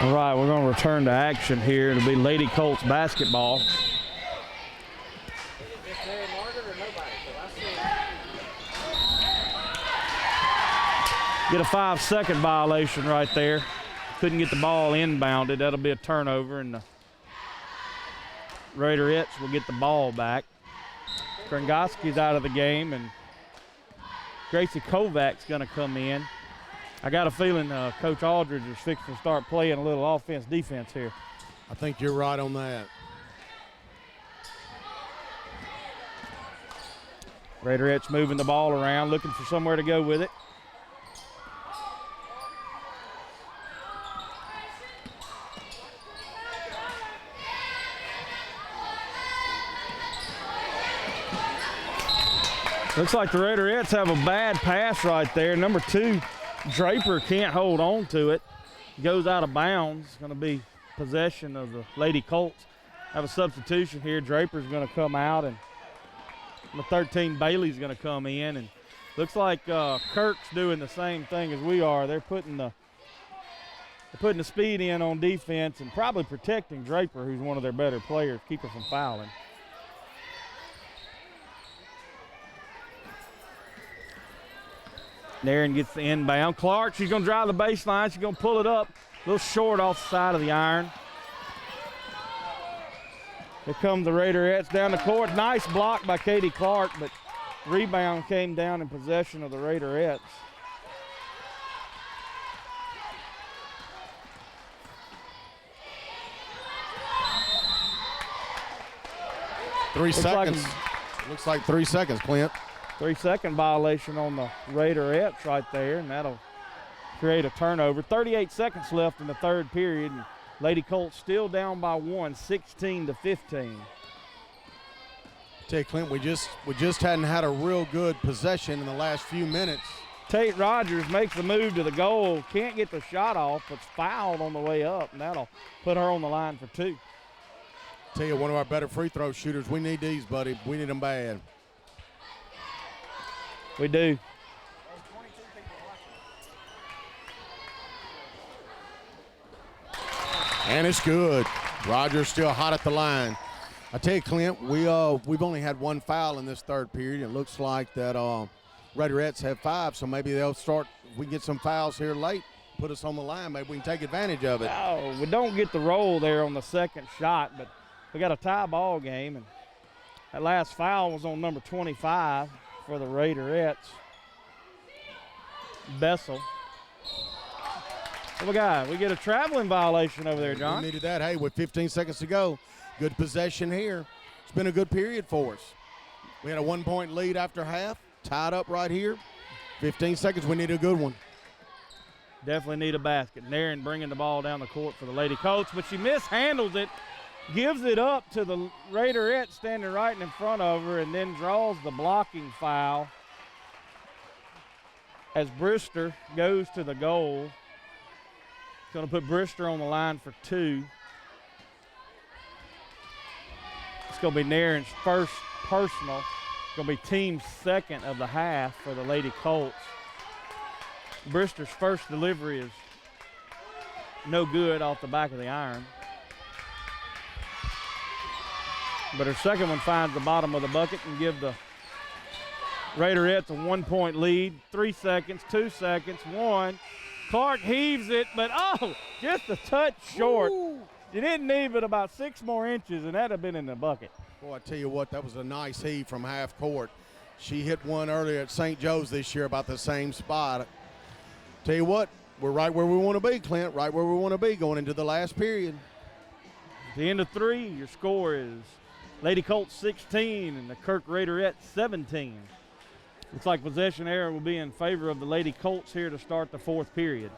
All right, we're going to return to action here. It'll be Lady Colts basketball. Get a 5-second violation right there. Couldn't get the ball inbounded. That'll be a turnover, and the Raiderettes will get the ball back. Krangoski's out of the game, and Gracie Kovac's going to come in. I got a feeling Coach Aldridge is fixing to start playing a little offense-defense here. I think you're right on that. Raiderettes moving the ball around, looking for somewhere to go with it. Looks like the Raiderettes have a bad pass right there. Number 2, Draper can't hold on to it. Goes out of bounds. It's going to be possession of the Lady Colts. Have a substitution here. Draper's going to come out, and number 13, Bailey's going to come in. And looks like Kirk's doing the same thing as we are. They're putting the speed in on defense and probably protecting Draper, who's one of their better players, keep her from fouling. Naren gets the inbound. Clark, she's going to drive the baseline. She's going to pull it up. A little short off the side of the iron. Here come the Raiderettes down the court. Nice block by Katie Clark, but rebound came down in possession of the Raiderettes. Looks like 3 seconds, Clint. 3-second violation on the Raiderettes right there, and that'll create a turnover. 38 seconds left in the third period, and Lady Colts still down by 1, 16-15. Tell you, Clint, we just hadn't had a real good possession in the last few minutes. Tate Rogers makes the move to the goal, can't get the shot off, but's fouled on the way up, and that'll put her on the line for 2. Tell you, one of our better free throw shooters. We need these, buddy. We need them bad. We do. And it's good. Rogers still hot at the line. I tell you, Clint, we've only had 1 foul in this third period. It looks like that Raiderettes have 5, so maybe they'll start. If we get some fouls here late, put us on the line. Maybe we can take advantage of it. No, we don't get the roll there on the second shot, but we got a tie ball game, and that last foul was on number 25 for the Raiderettes. Bessel. What we get a traveling violation over there, John. We needed that. Hey, with 15 seconds to go, good possession here. It's been a good period for us. We had a 1-point lead after half, tied up right here. 15 seconds, we need a good one. Definitely need a basket. Naren bringing the ball down the court for the Lady Colts, but she mishandles it, gives it up to the Raiderette standing right in front of her, and then draws the blocking foul as Brister goes to the goal. It's going to put Brister on the line for 2. It's going to be Naren's first personal. It's going to be team's second of the half for the Lady Colts. Brister's first delivery is no good off the back of the iron. But her second one finds the bottom of the bucket and give the Raiderettes a 1-point lead. 3 seconds, 2 seconds, 1. Clark heaves it, but just a touch short. Ooh. You didn't need but about 6 more inches, and that'd have been in the bucket. Boy, I tell you what, that was a nice heave from half court. She hit one earlier at St. Joe's this year, about the same spot. Tell you what, we're right where we want to be, Clint, right where we want to be going into the last period. At the end of 3, your score is Lady Colts 16 and the Kirk Raiderettes 17. Looks like possession error will be in favor of the Lady Colts here to start the 4th period.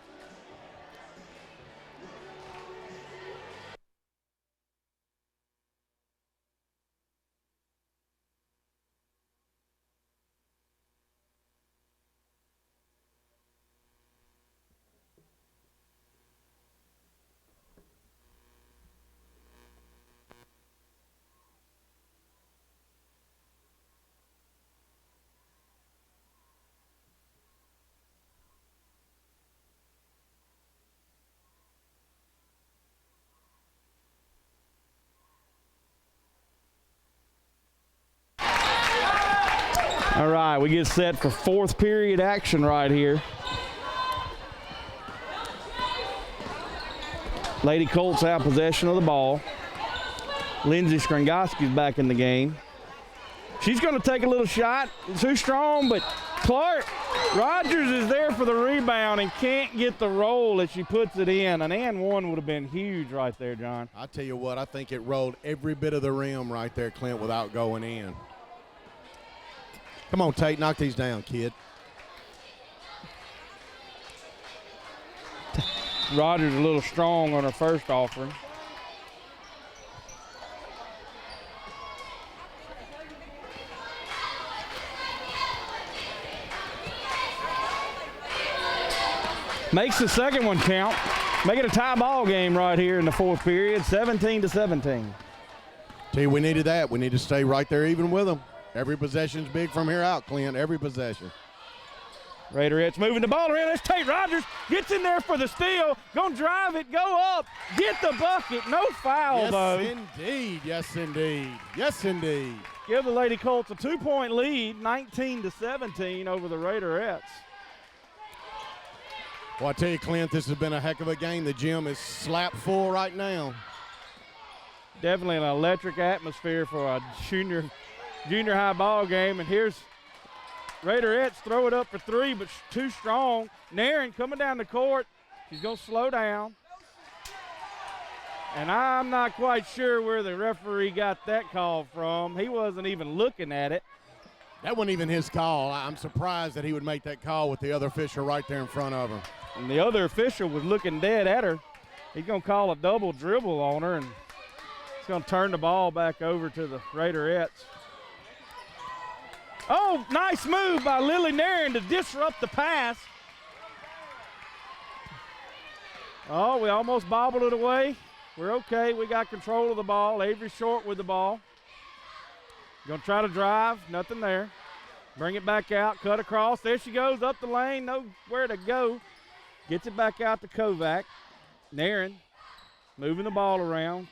All right, we get set for fourth period action right here. Lady Colts have possession of the ball. Lindsay Skringoski's back in the game. She's going to take a little shot. Too strong, but Clark Rogers is there for the rebound and can't get the roll as she puts it in. An and one would have been huge right there, John. I tell you what, I think it rolled every bit of the rim right there, Clint, without going in. Come on, Tate, knock these down, kid. Rogers a little strong on her first offering. Makes the second one count. Make it a tie ball game right here in the fourth period, 17-17. Tell you, we needed that. We need to stay right there even with them. Every possession's big from here out, Clint, every possession. Raiderettes moving the ball around. That's Tate Rogers. Gets in there for the steal. Gonna drive it, go up, get the bucket. No foul, though. Yes, indeed. Yes, indeed. Yes, indeed. Give the Lady Colts a 2-point lead, 19-17 over the Raiderettes. Well, I tell you, Clint, this has been a heck of a game. The gym is slap full right now. Definitely an electric atmosphere for a junior high ball game. And here's Raiderettes throw it up for three, but too strong. Naren coming down the court. She's going to slow down. And I'm not quite sure where the referee got that call from. He wasn't even looking at it. That wasn't even his call. I'm surprised that he would make that call with the other official right there in front of him. And the other official was looking dead at her. He's going to call a double dribble on her, and he's going to turn the ball back over to the Raiderettes. Oh, nice move by Lily Naren to disrupt the pass. Oh, we almost bobbled it away. We're okay. We got control of the ball. Avery Short with the ball. Going to try to drive. Nothing there. Bring it back out. Cut across. There she goes up the lane. Nowhere to go. Gets it back out to Kovac. Naren moving the ball around.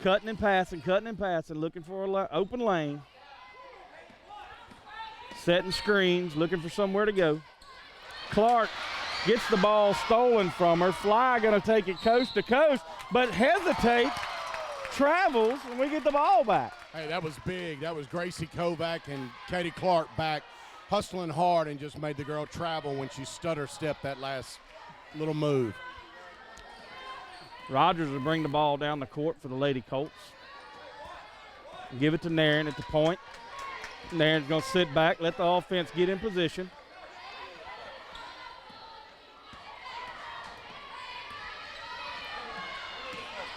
Cutting and passing. Looking for an open lane. Setting screens. Looking for somewhere to go. Clark gets the ball stolen from her. Fly going to take it coast to coast, but hesitates, travels, and we get the ball back. Hey, that was big. That was Gracie Kovac and Katie Clark back hustling hard and just made the girl travel when she stutter stepped that last little move. Rogers will bring the ball down the court for the Lady Colts. Give it to Naren at the point. Naren's going to sit back, let the offense get in position.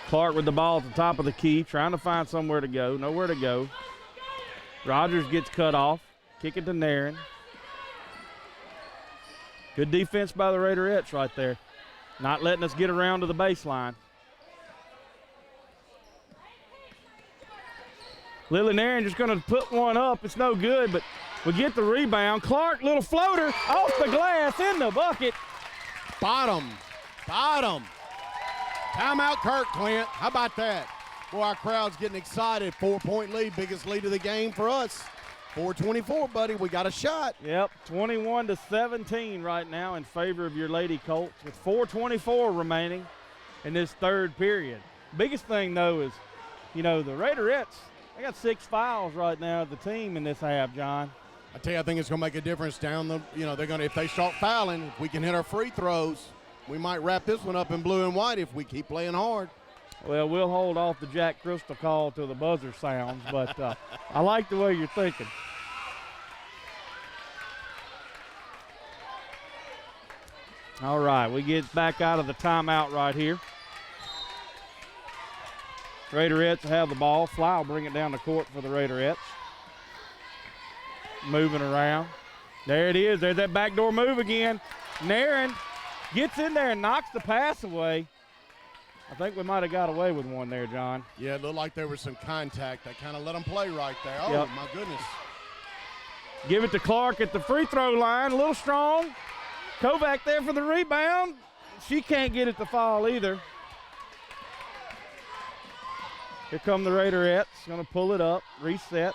Clark with the ball at the top of the key, trying to find somewhere to go. Nowhere to go. Rogers gets cut off. Kick it to Naren. Good defense by the Raiderettes right there. Not letting us get around to the baseline. Lily Naren just going to put one up. It's no good, but we get the rebound. Clark, little floater, off the glass, in the bucket. Bottom. Timeout, Kirk, Clint. How about that? Boy, our crowd's getting excited. 4-point lead, biggest lead of the game for us. 4:24, buddy. We got a shot. Yep, 21-17 right now in favor of your Lady Colts with 4:24 remaining in this third period. Biggest thing, though, is, the Raiderettes, they got 6 fouls right now of the team in this half, John. I tell you, I think it's going to make a difference down the, they're going to, if they start fouling, if we can hit our free throws, we might wrap this one up in blue and white if we keep playing hard. Well, we'll hold off the Jack Crystal call till the buzzer sounds, but I like the way you're thinking. All right, we get back out of the timeout right here. Raiderettes have the ball. Fly will bring it down the court for the Raiderettes. Moving around. There it is. There's that backdoor move again. Naren gets in there and knocks the pass away. I think we might have got away with one there, John. Yeah, it looked like there was some contact. They kind of let them play right there. Oh, yep. My goodness. Give it to Clark at the free throw line. A little strong. Kovac there for the rebound. She can't get it to fall either. Here come the Raiderettes. Going to pull it up, reset.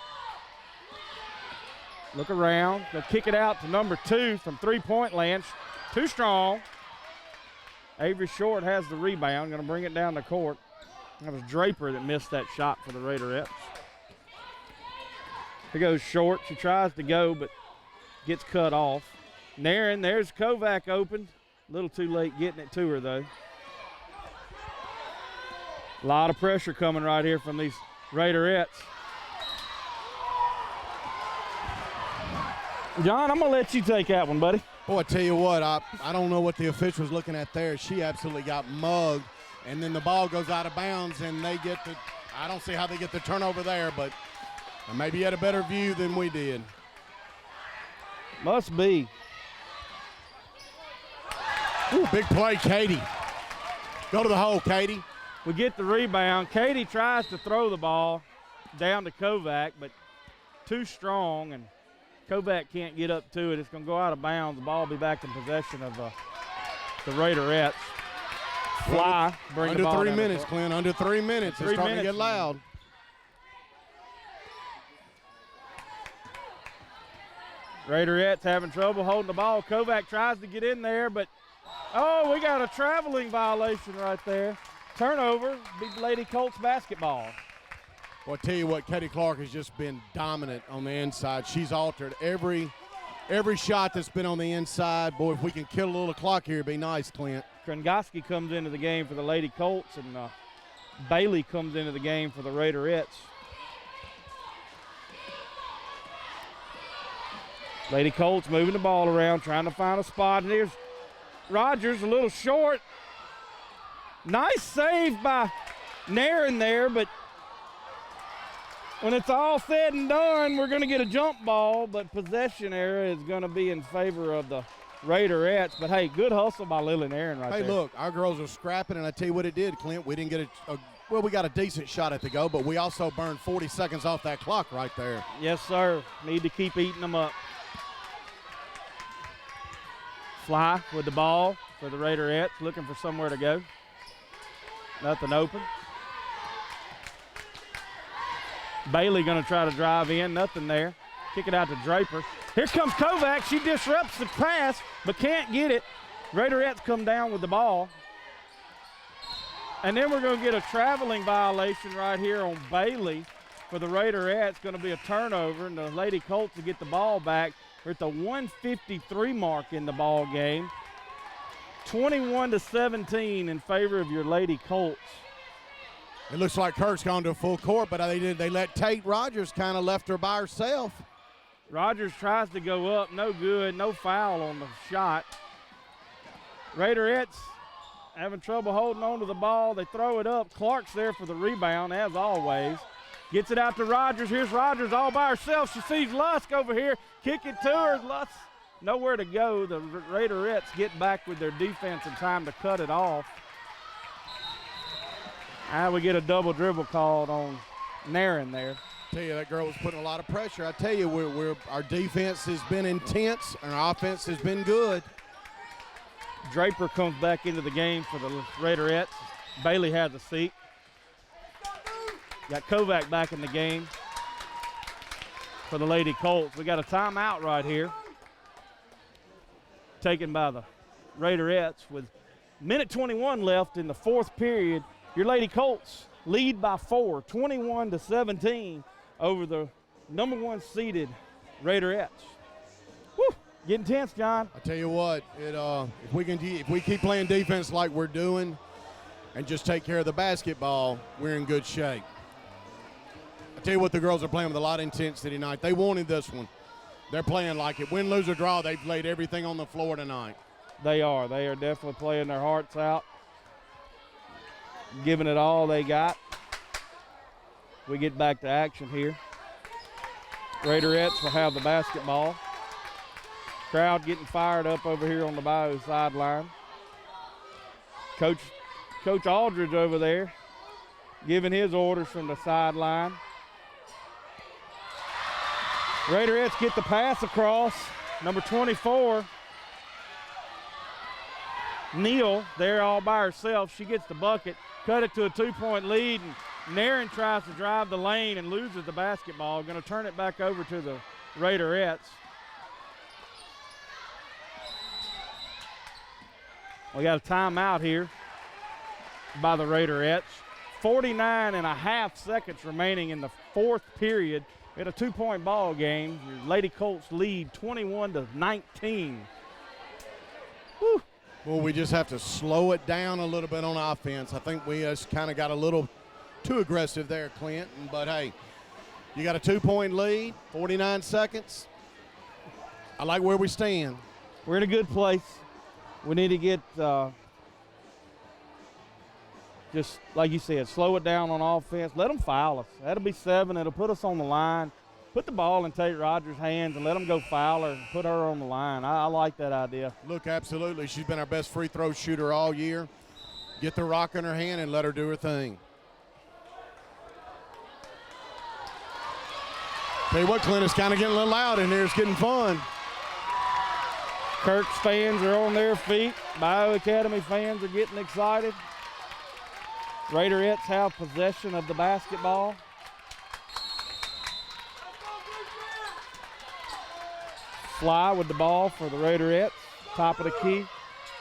Look around. They'll kick it out to number 2 from three-point land. Too strong. Avery Short has the rebound. Going to bring it down the court. That was Draper that missed that shot for the Raiderettes. Here goes Short. She tries to go, but gets cut off. Nairn, there's Kovac open. A little too late getting it to her, though. A lot of pressure coming right here from these Raiderettes. John, I'm going to let you take that one, buddy. Boy, I tell you what, I don't know what the official's looking at there. She absolutely got mugged, and then the ball goes out of bounds, and they get the – I don't see how they get the turnover there, but maybe you had a better view than we did. Must be. Ooh, big play, Katie. Go to the hole, Katie. We get the rebound. Katie tries to throw the ball down to Kovac, but too strong, and Kovac can't get up to it. It's going to go out of bounds. The ball will be back in possession of the Raiderettes. Fly, bring the ball under 3 down minutes, Clint. Under 3 minutes. It's starting to get loud. Raiderettes having trouble holding the ball. Kovac tries to get in there, but oh, we got a traveling violation right there. Turnover, Big Lady Colts basketball. Well, I tell you what, Katie Clark has just been dominant on the inside. She's altered every shot that's been on the inside. Boy, if we can kill a little clock here, it'd be nice, Clint. Krongoski comes into the game for the Lady Colts, and Bailey comes into the game for the Raiderettes. Lady Colts moving the ball around, trying to find a spot. And here's Rogers, a little short. Nice save by Nairn there, but when it's all said and done, we're going to get a jump ball, but possession error is going to be in favor of the Raiderettes. But, hey, good hustle by Lily Nairn right there. Hey, look, our girls are scrapping, and I tell you what it did, Clint. We didn't get well, we got a decent shot at the go, but we also burned 40 seconds off that clock right there. Yes, sir. Need to keep eating them up. Fly with the ball for the Raiderettes, looking for somewhere to go. Nothing open. Bailey going to try to drive in. Nothing there. Kick it out to Draper. Here comes Kovac. She disrupts the pass, but can't get it. Raiderettes come down with the ball. And then we're going to get a traveling violation right here on Bailey for the Raiderettes. Going to be a turnover, and the Lady Colts will get the ball back. We're at the 1:53 mark in the ball game. 21-17 in favor of your Lady Colts. It looks like Kirk's gone to full court, but they let Tate Rogers kind of left her by herself. Rogers tries to go up, no good, no foul on the shot. Raiderettes having trouble holding on to the ball. They throw it up. Clark's there for the rebound, as always. Gets it out to Rogers. Here's Rogers all by herself. She sees Lusk over here. Kick it to her. Lusk nowhere to go. The Raiderettes get back with their defense in time to cut it off. And we get a double dribble called on Nairn there. Tell you, that girl was putting a lot of pressure. I tell you, our defense has been intense and our offense has been good. Draper comes back into the game for the Raiderettes. Bailey has a seat. Got Kovac back in the game for the Lady Colts. We got a timeout right here, taken by the Raiderettes with minute 21 left in the fourth period. Your Lady Colts lead by 4, 21-17 over the number 1 seeded Raiderettes. Woo, getting tense, John. I tell you what, if we keep playing defense like we're doing and just take care of the basketball, we're in good shape. I tell you what, the girls are playing with a lot of intensity tonight. They wanted this one. They're playing like it. Win, lose, or draw, they've laid everything on the floor tonight. They are. They are definitely playing their hearts out, giving it all they got. We get back to action here. Raiderettes will have the basketball. Crowd getting fired up over here on the Bayou sideline. Coach Aldridge over there giving his orders from the sideline. Raiderettes get the pass across. Number 24, Neal, there all by herself. She gets the bucket, cut it to a 2-point lead, and Nairn tries to drive the lane and loses the basketball. Going to turn it back over to the Raiderettes. We got a timeout here by the Raiderettes. 49.5 seconds remaining in the fourth period. We had a 2-point ball game. Your Lady Colts lead 21-19. Whew. Well, we just have to slow it down a little bit on offense. I think we just kind of got a little too aggressive there, Clinton. But, hey, you got a 2-point lead, 49 seconds. I like where we stand. We're in a good place. We need to get, just like you said, slow it down on offense. Let them foul us. That'll be 7. It'll put us on the line. Put the ball in Tate Rogers' hands and let them go foul her and put her on the line. I like that idea. Look, absolutely. She's been our best free throw shooter all year. Get the rock in her hand and let her do her thing. Tell you what, Clint, it's kind of getting a little loud in here. It's getting fun. Kirk's fans are on their feet. Bayou Academy fans are getting excited. Raiderettes have possession of the basketball. Fly with the ball for the Raiderettes. Top of the key.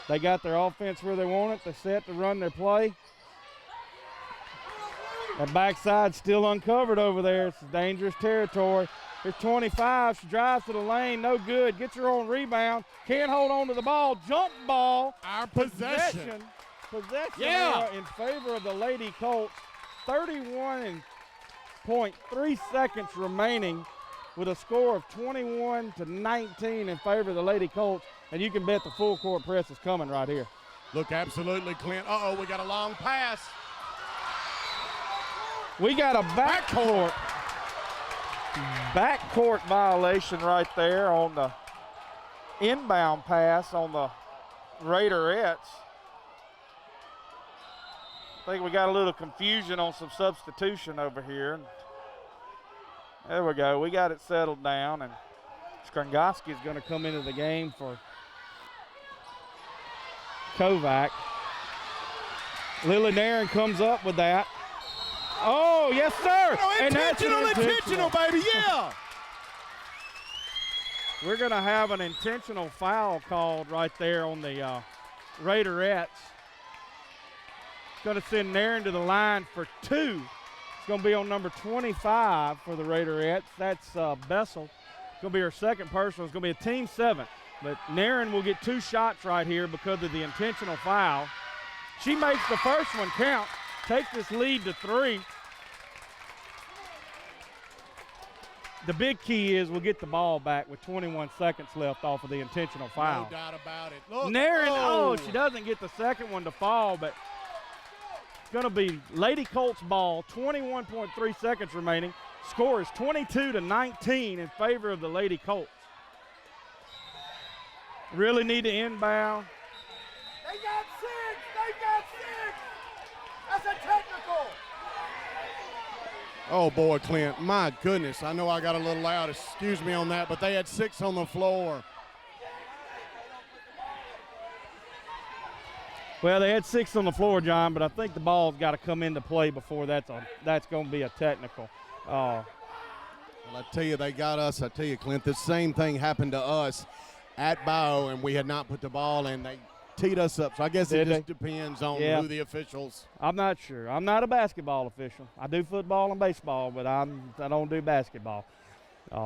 They got their offense where they want it. They're set to run their play. That backside still uncovered over there. It's dangerous territory. Here's 25. She drives to the lane. No good. Gets her own rebound. Can't hold on to the ball. Jump ball. Our possession. Possession in favor of the Lady Colts. 31.3 seconds remaining with a score of 21-19 in favor of the Lady Colts. And you can bet the full court press is coming right here. Look, absolutely, Clint. Uh-oh, we got a long pass. We got a backcourt violation right there on the inbound pass on the Raiderettes. I think we got a little confusion on some substitution over here. There we go. We got it settled down, and Skrangoski is going to come into the game for Kovac. Lily Nairn comes up with that. Oh, yes, sir. Oh, intentional, baby, yeah. We're going to have an intentional foul called right there on the Raiderettes. It's going to send Nairn to the line for 2. It's going to be on number 25 for the Raiderettes. That's Bessel. It's going to be her second personal. It's going to be a team 7. But Nairn will get 2 shots right here because of the intentional foul. She makes the first one count. Takes this lead to 3. The big key is we'll get the ball back with 21 seconds left off of the intentional foul. No doubt about it. Look. Nairn, she doesn't get the second one to fall, but it's going to be Lady Colts ball, 21.3 seconds remaining. Score is 22-19 in favor of the Lady Colts. Really need to inbound. They got 6! They got 6! That's a technical! Oh, boy, Clint, my goodness. I know I got a little loud. Excuse me on that, but they had 6 on the floor. Well, they had 6 on the floor, John, but I think the ball's got to come into play before that's going to be a technical. Well, I tell you, they got us. I tell you, Clint, the same thing happened to us at Bayou, and we had not put the ball in. They teed us up. So I guess it just depends on who the officials. I'm not sure. I'm not a basketball official. I do football and baseball, but I don't do basketball. We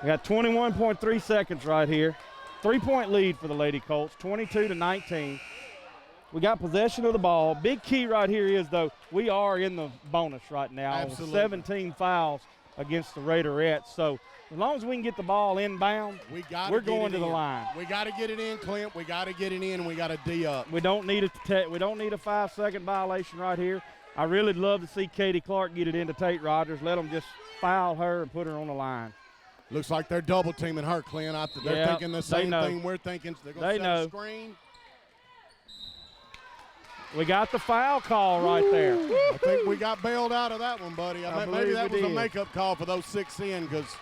got 21.3 seconds right here. 3-point lead for the Lady Colts, 22-19. We got possession of the ball. Big key right here is, though, we are in the bonus right now. Absolutely. 17 fouls against the Raiderettes. So as long as we can get the ball inbound, we're going to the line. We got to get it in, Clint. We got to get it in. We got to D up. We don't need a 5-second violation right here. I really love to see Katie Clark get it into Tate Rogers. Let them just foul her and put her on the line. Looks like they're double teaming her, Clint. They're thinking the same thing we're thinking. They're going to set a screen. We got the foul call right there. I think we got bailed out of that one, buddy. Maybe that was a makeup call for those 6 in because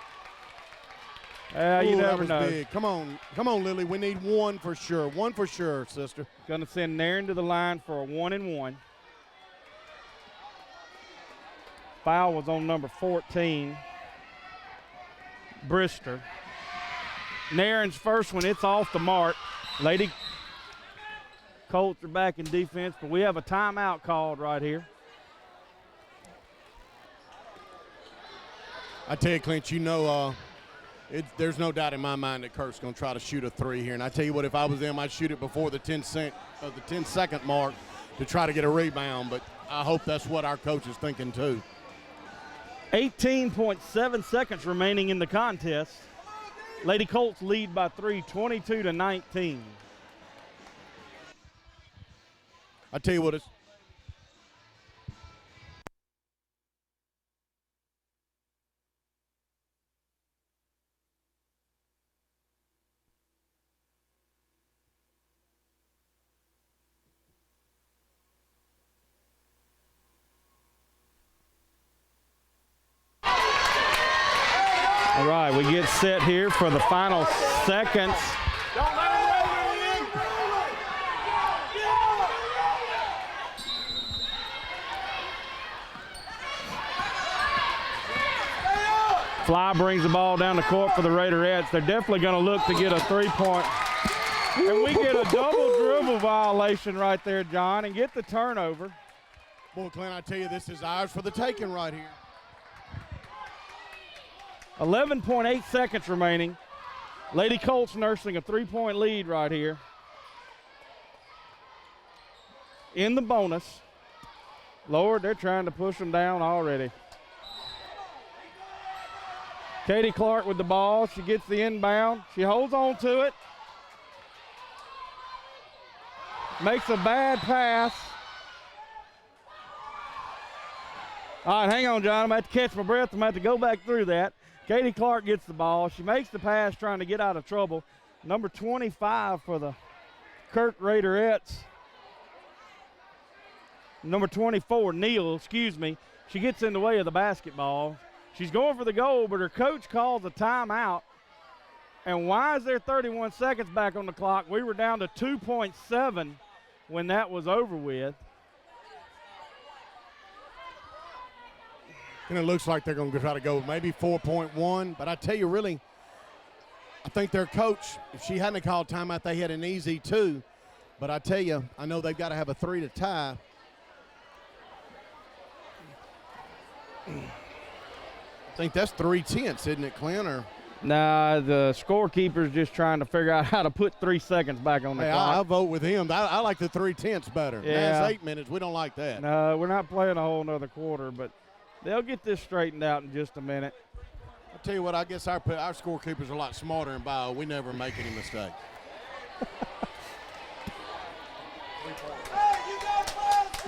you never know. Big. Come on, Lily. We need 1 for sure. 1 for sure, sister. Going to send Nairn to the line for a 1-and-1. Foul was on number 14. Brister. Nairn's first one, it's off the mark. Lady Colts are back in defense, but we have a timeout called right here. I tell you, Clint, there's no doubt in my mind that Kirk's going to try to shoot a three here. And I tell you what, if I was them, I'd shoot it before the 10-second mark to try to get a rebound. But I hope that's what our coach is thinking too. 18.7 seconds remaining in the contest. Lady Colts lead by 3, 22-19. I tell you what, All right, we get set here for the final seconds. Fly brings the ball down the court for the Raiderettes. They're definitely going to look to get a three-point. And we get a double dribble violation right there, John, and get the turnover. Boy, Clint, I tell you, this is ours for the taking right here. 11.8 seconds remaining. Lady Colts nursing a three-point lead right here. In the bonus. Lord, they're trying to push them down already. Katie Clark with the ball. She gets the inbound. She holds on to it. Makes a bad pass. All right, hang on, John. I'm going to have to catch my breath. I'm going to have to go back through that. Katie Clark gets the ball. She makes the pass trying to get out of trouble. Number 25 for the Kirk Raiderettes. Number 24, Neal, she gets in the way of the basketball. She's going for the goal, but her coach calls a timeout. And why is there 31 seconds back on the clock? We were down to 2.7 when that was over with. And it looks like they're going to try to go maybe 4.1. But I tell you, really, I think their coach, if she hadn't called timeout, they had an easy 2. But I tell you, I know they've got to have a 3 to tie. I think that's 3/10, isn't it, Clint? Or nah, the scorekeeper's just trying to figure out how to put 3 seconds back on the clock. I vote with him. I like the 3/10 better. Yeah. That's 8 minutes. We don't like that. No, we're not playing a whole nother quarter, but they'll get this straightened out in just a minute. I'll tell you what, I guess our scorekeeper's a lot smarter in Bayou. We never make any mistakes.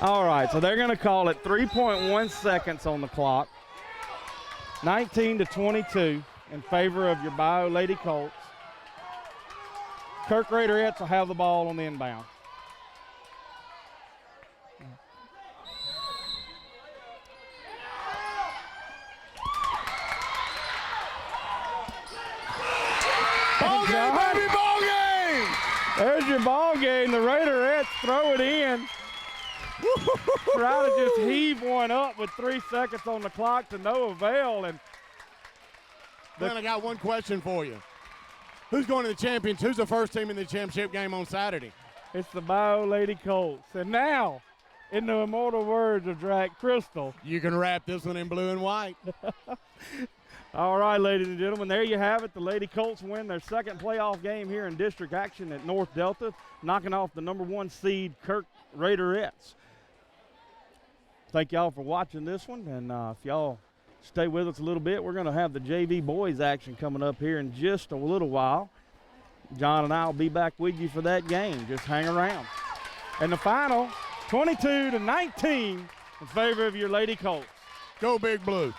All right, so they're going to call it 3.1 seconds on the clock. 19-22 in favor of your Bayou Lady Colts. Kirk Raiderettes will have the ball on the inbound. Ball game, baby, ball game! There's your ball game. The Raiderettes throw it in. Try to just heave one up with 3 seconds on the clock to no avail. And Glenn, I got one question for you. Who's going to the championship? Who's the first team in the championship game on Saturday? it's the Bayou Lady Colts. And now, in the immortal words of Drac Crystal. You can wrap this one in blue and white. All right, ladies and gentlemen, there you have it. The Lady Colts win their second playoff game here in district action at North Delta, knocking off the number 1 seed Kirk Raiderettes. Thank y'all for watching this one, and if y'all stay with us a little bit, we're going to have the JV boys action coming up here in just a little while. John and I will be back with you for that game. Just hang around. And the final, 22-19 in favor of your Lady Colts. Go Big Blue.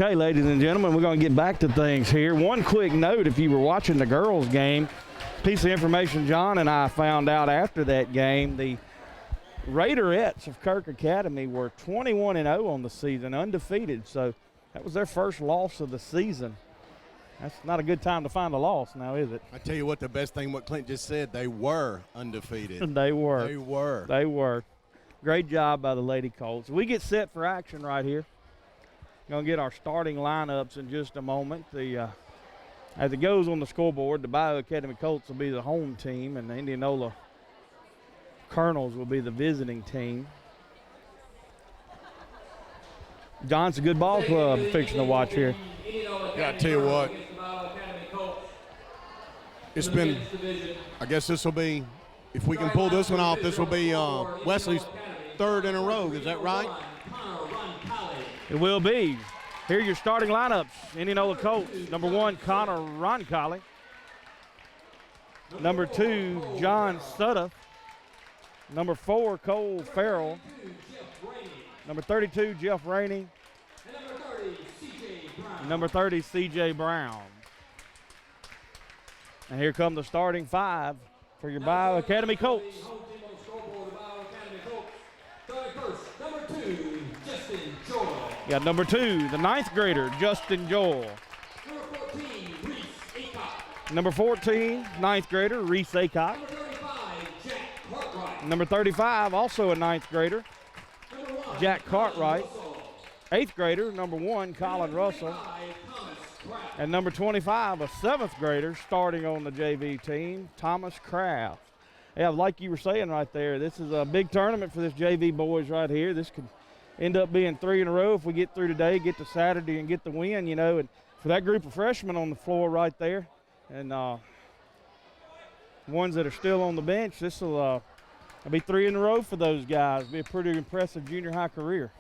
Okay, ladies and gentlemen, we're going to get back to things here. One quick note, if you were watching the girls' game, piece of information John and I found out after that game, the Raiderettes of Kirk Academy were 21-0 on the season, undefeated. So that was their first loss of the season. That's not a good time to find a loss now, is it? I tell you what, the best thing what Clint just said, they were undefeated. They were. They were. They were. Great job by the Lady Colts. We get set for action right here. Going to get our starting lineups in just a moment. As it goes on the scoreboard, the Bayou Academy Colts will be the home team, and the Indianola Colonels will be the visiting team. John's a good ball club fixing to watch here. Yeah, I tell you what, it's been, I guess this will be, if we can pull this one off, this will be Wesley's third in a row. Is that right? It will be. Here are your starting lineups. Indianola Colts, number 1, Connor Roncalli. Number 2, John Sutter. Number 4, Cole Farrell. Number 32, Jeff Rainey. Number 30, C.J. Brown. And here come the starting 5 for your Bayou Academy Colts. You got number 2, the 9th grader, Justin Joel. Number 14, 9th grader, Reese Aycock. Number 35, also a 9th grader, Jack Cartwright. 8th grader, number 1, Colin Russell. And number 25, a 7th grader starting on the JV team, Thomas Kraft. Yeah, like you were saying right there, this is a big tournament for this JV boys right here. This could end up being 3 in a row if we get through today, get to Saturday and get the win, you know. And for that group of freshmen on the floor right there and ones that are still on the bench, this will be 3 in a row for those guys. Be a pretty impressive junior high career.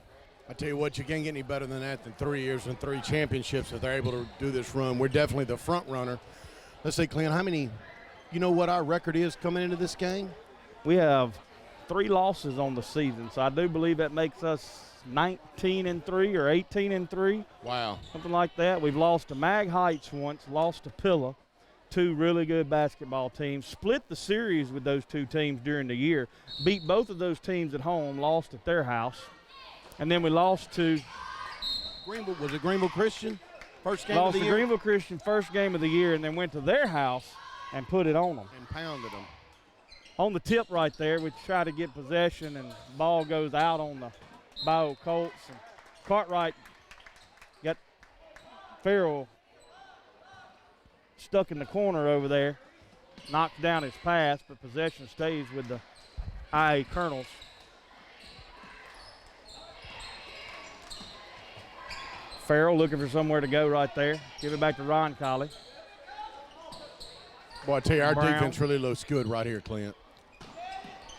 I tell you what, you can't get any better than that, than 3 years and 3 championships if they're able to do this run. We're definitely the front runner. Let's say, Clint, how many, you know what our record is coming into this game? We have 3 losses on the season, so I do believe that makes us 19-3 or 18-3. Wow. Something like that. We've lost to Mag Heights once, lost to Pilla, 2 really good basketball teams, split the series with those 2 teams during the year, beat both of those teams at home, lost at their house, and then we lost to Greenville. Was it Greenville Christian? First game lost of the to year? Greenville Christian first game of the year, and then went to their house and put it on them. And pounded them. On the tip right there, we try to get possession, and the ball goes out on the Bayou Colts. And Cartwright got Farrell stuck in the corner over there, knocked down his pass, but possession stays with the IA Colonels. Farrell looking for somewhere to go right there. Give it back to Ron Colley. Boy, I tell you, our Brown. defense really looks good right here, Clint.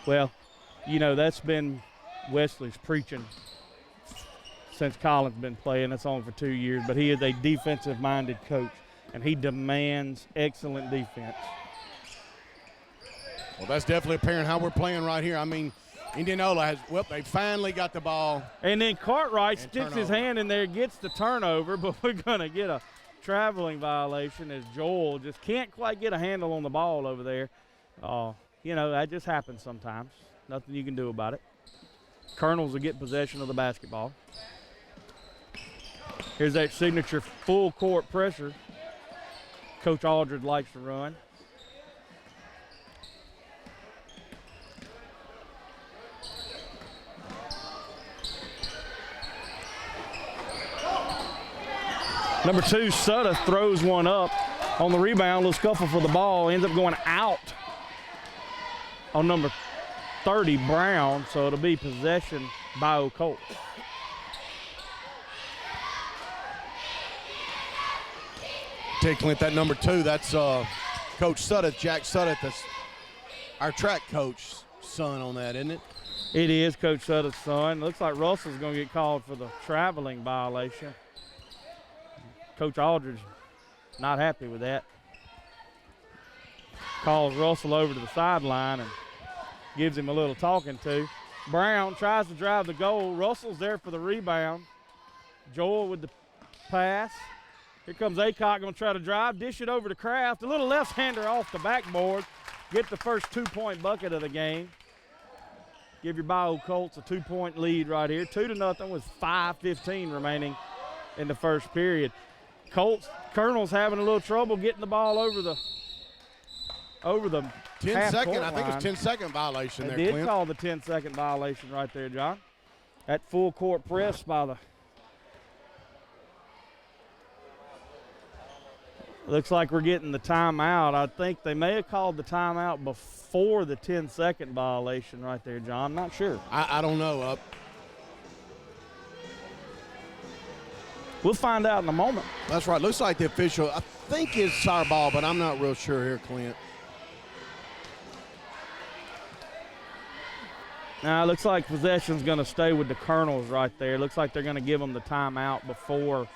Well, you know, that's been Wesley's preaching since Colin's been playing. That's only for 2 years, but he is a defensive-minded coach, and he demands excellent defense. Well, that's definitely apparent how we're playing right here. I mean, Indianola has, well, they finally got the ball. And then Cartwright And sticks his turnover. hand in there, gets the turnover, but we're going to get a traveling violation as Joel just can't quite get a handle on the ball over there. You know, that just happens sometimes. Nothing you can do about it. Colonels will get possession of the basketball. Here's that signature full court pressure Coach Aldridge likes to run. Number 2, Sutter throws one up on the rebound. Little scuffle for the ball. Ends up going out on number 30, Brown. So it'll be possession by Colts. Take Clint, that number 2, that's Coach Sutter, Jack Sutter, that's our track coach's son on that, isn't it? It is Coach Sutter's son. Looks like Russell's going to get called for the traveling violation. Coach Aldridge not happy with that. Calls Russell over to the sideline and gives him a little talking to. Brown tries to drive the goal. Russell's there for the rebound. Joel with the pass. Here comes Acock, going to try to drive, dish it over to Kraft. A little left-hander off the backboard. Get the first 2-point bucket of the game. Give your Bayou Colts a 2-point lead right here. 2-0 with 5:15 remaining in the first period. Colonel's having a little trouble getting the ball over the 10-second, I half-court think line. it's 10-second violation They there, did Clint. call the 10-second violation right there, John. That full court press by the. Looks like we're getting the timeout. I think they may have called the timeout before the 10-second violation right there, John. Not sure. I don't know. We'll find out in a moment. That's right. Looks like the official, I think it's our ball, but I'm not real sure here, Clint. Now, it looks like possession's going to stay with the Colonels right there. Looks like they're going to give them the timeout before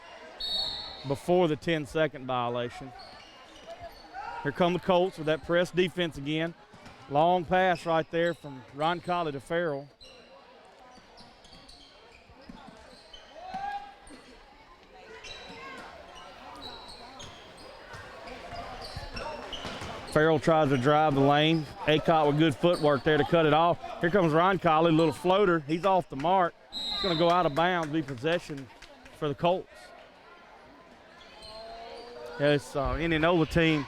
the 10-second violation. Here come the Colts with that press defense again. Long pass right there from Ron Colley to Farrell. Farrell tries to drive the lane. Acock with good footwork there to cut it off. Here comes Ron Colley, little floater. He's off the mark. It's going to go out of bounds, be possession for the Colts. This Indianola team,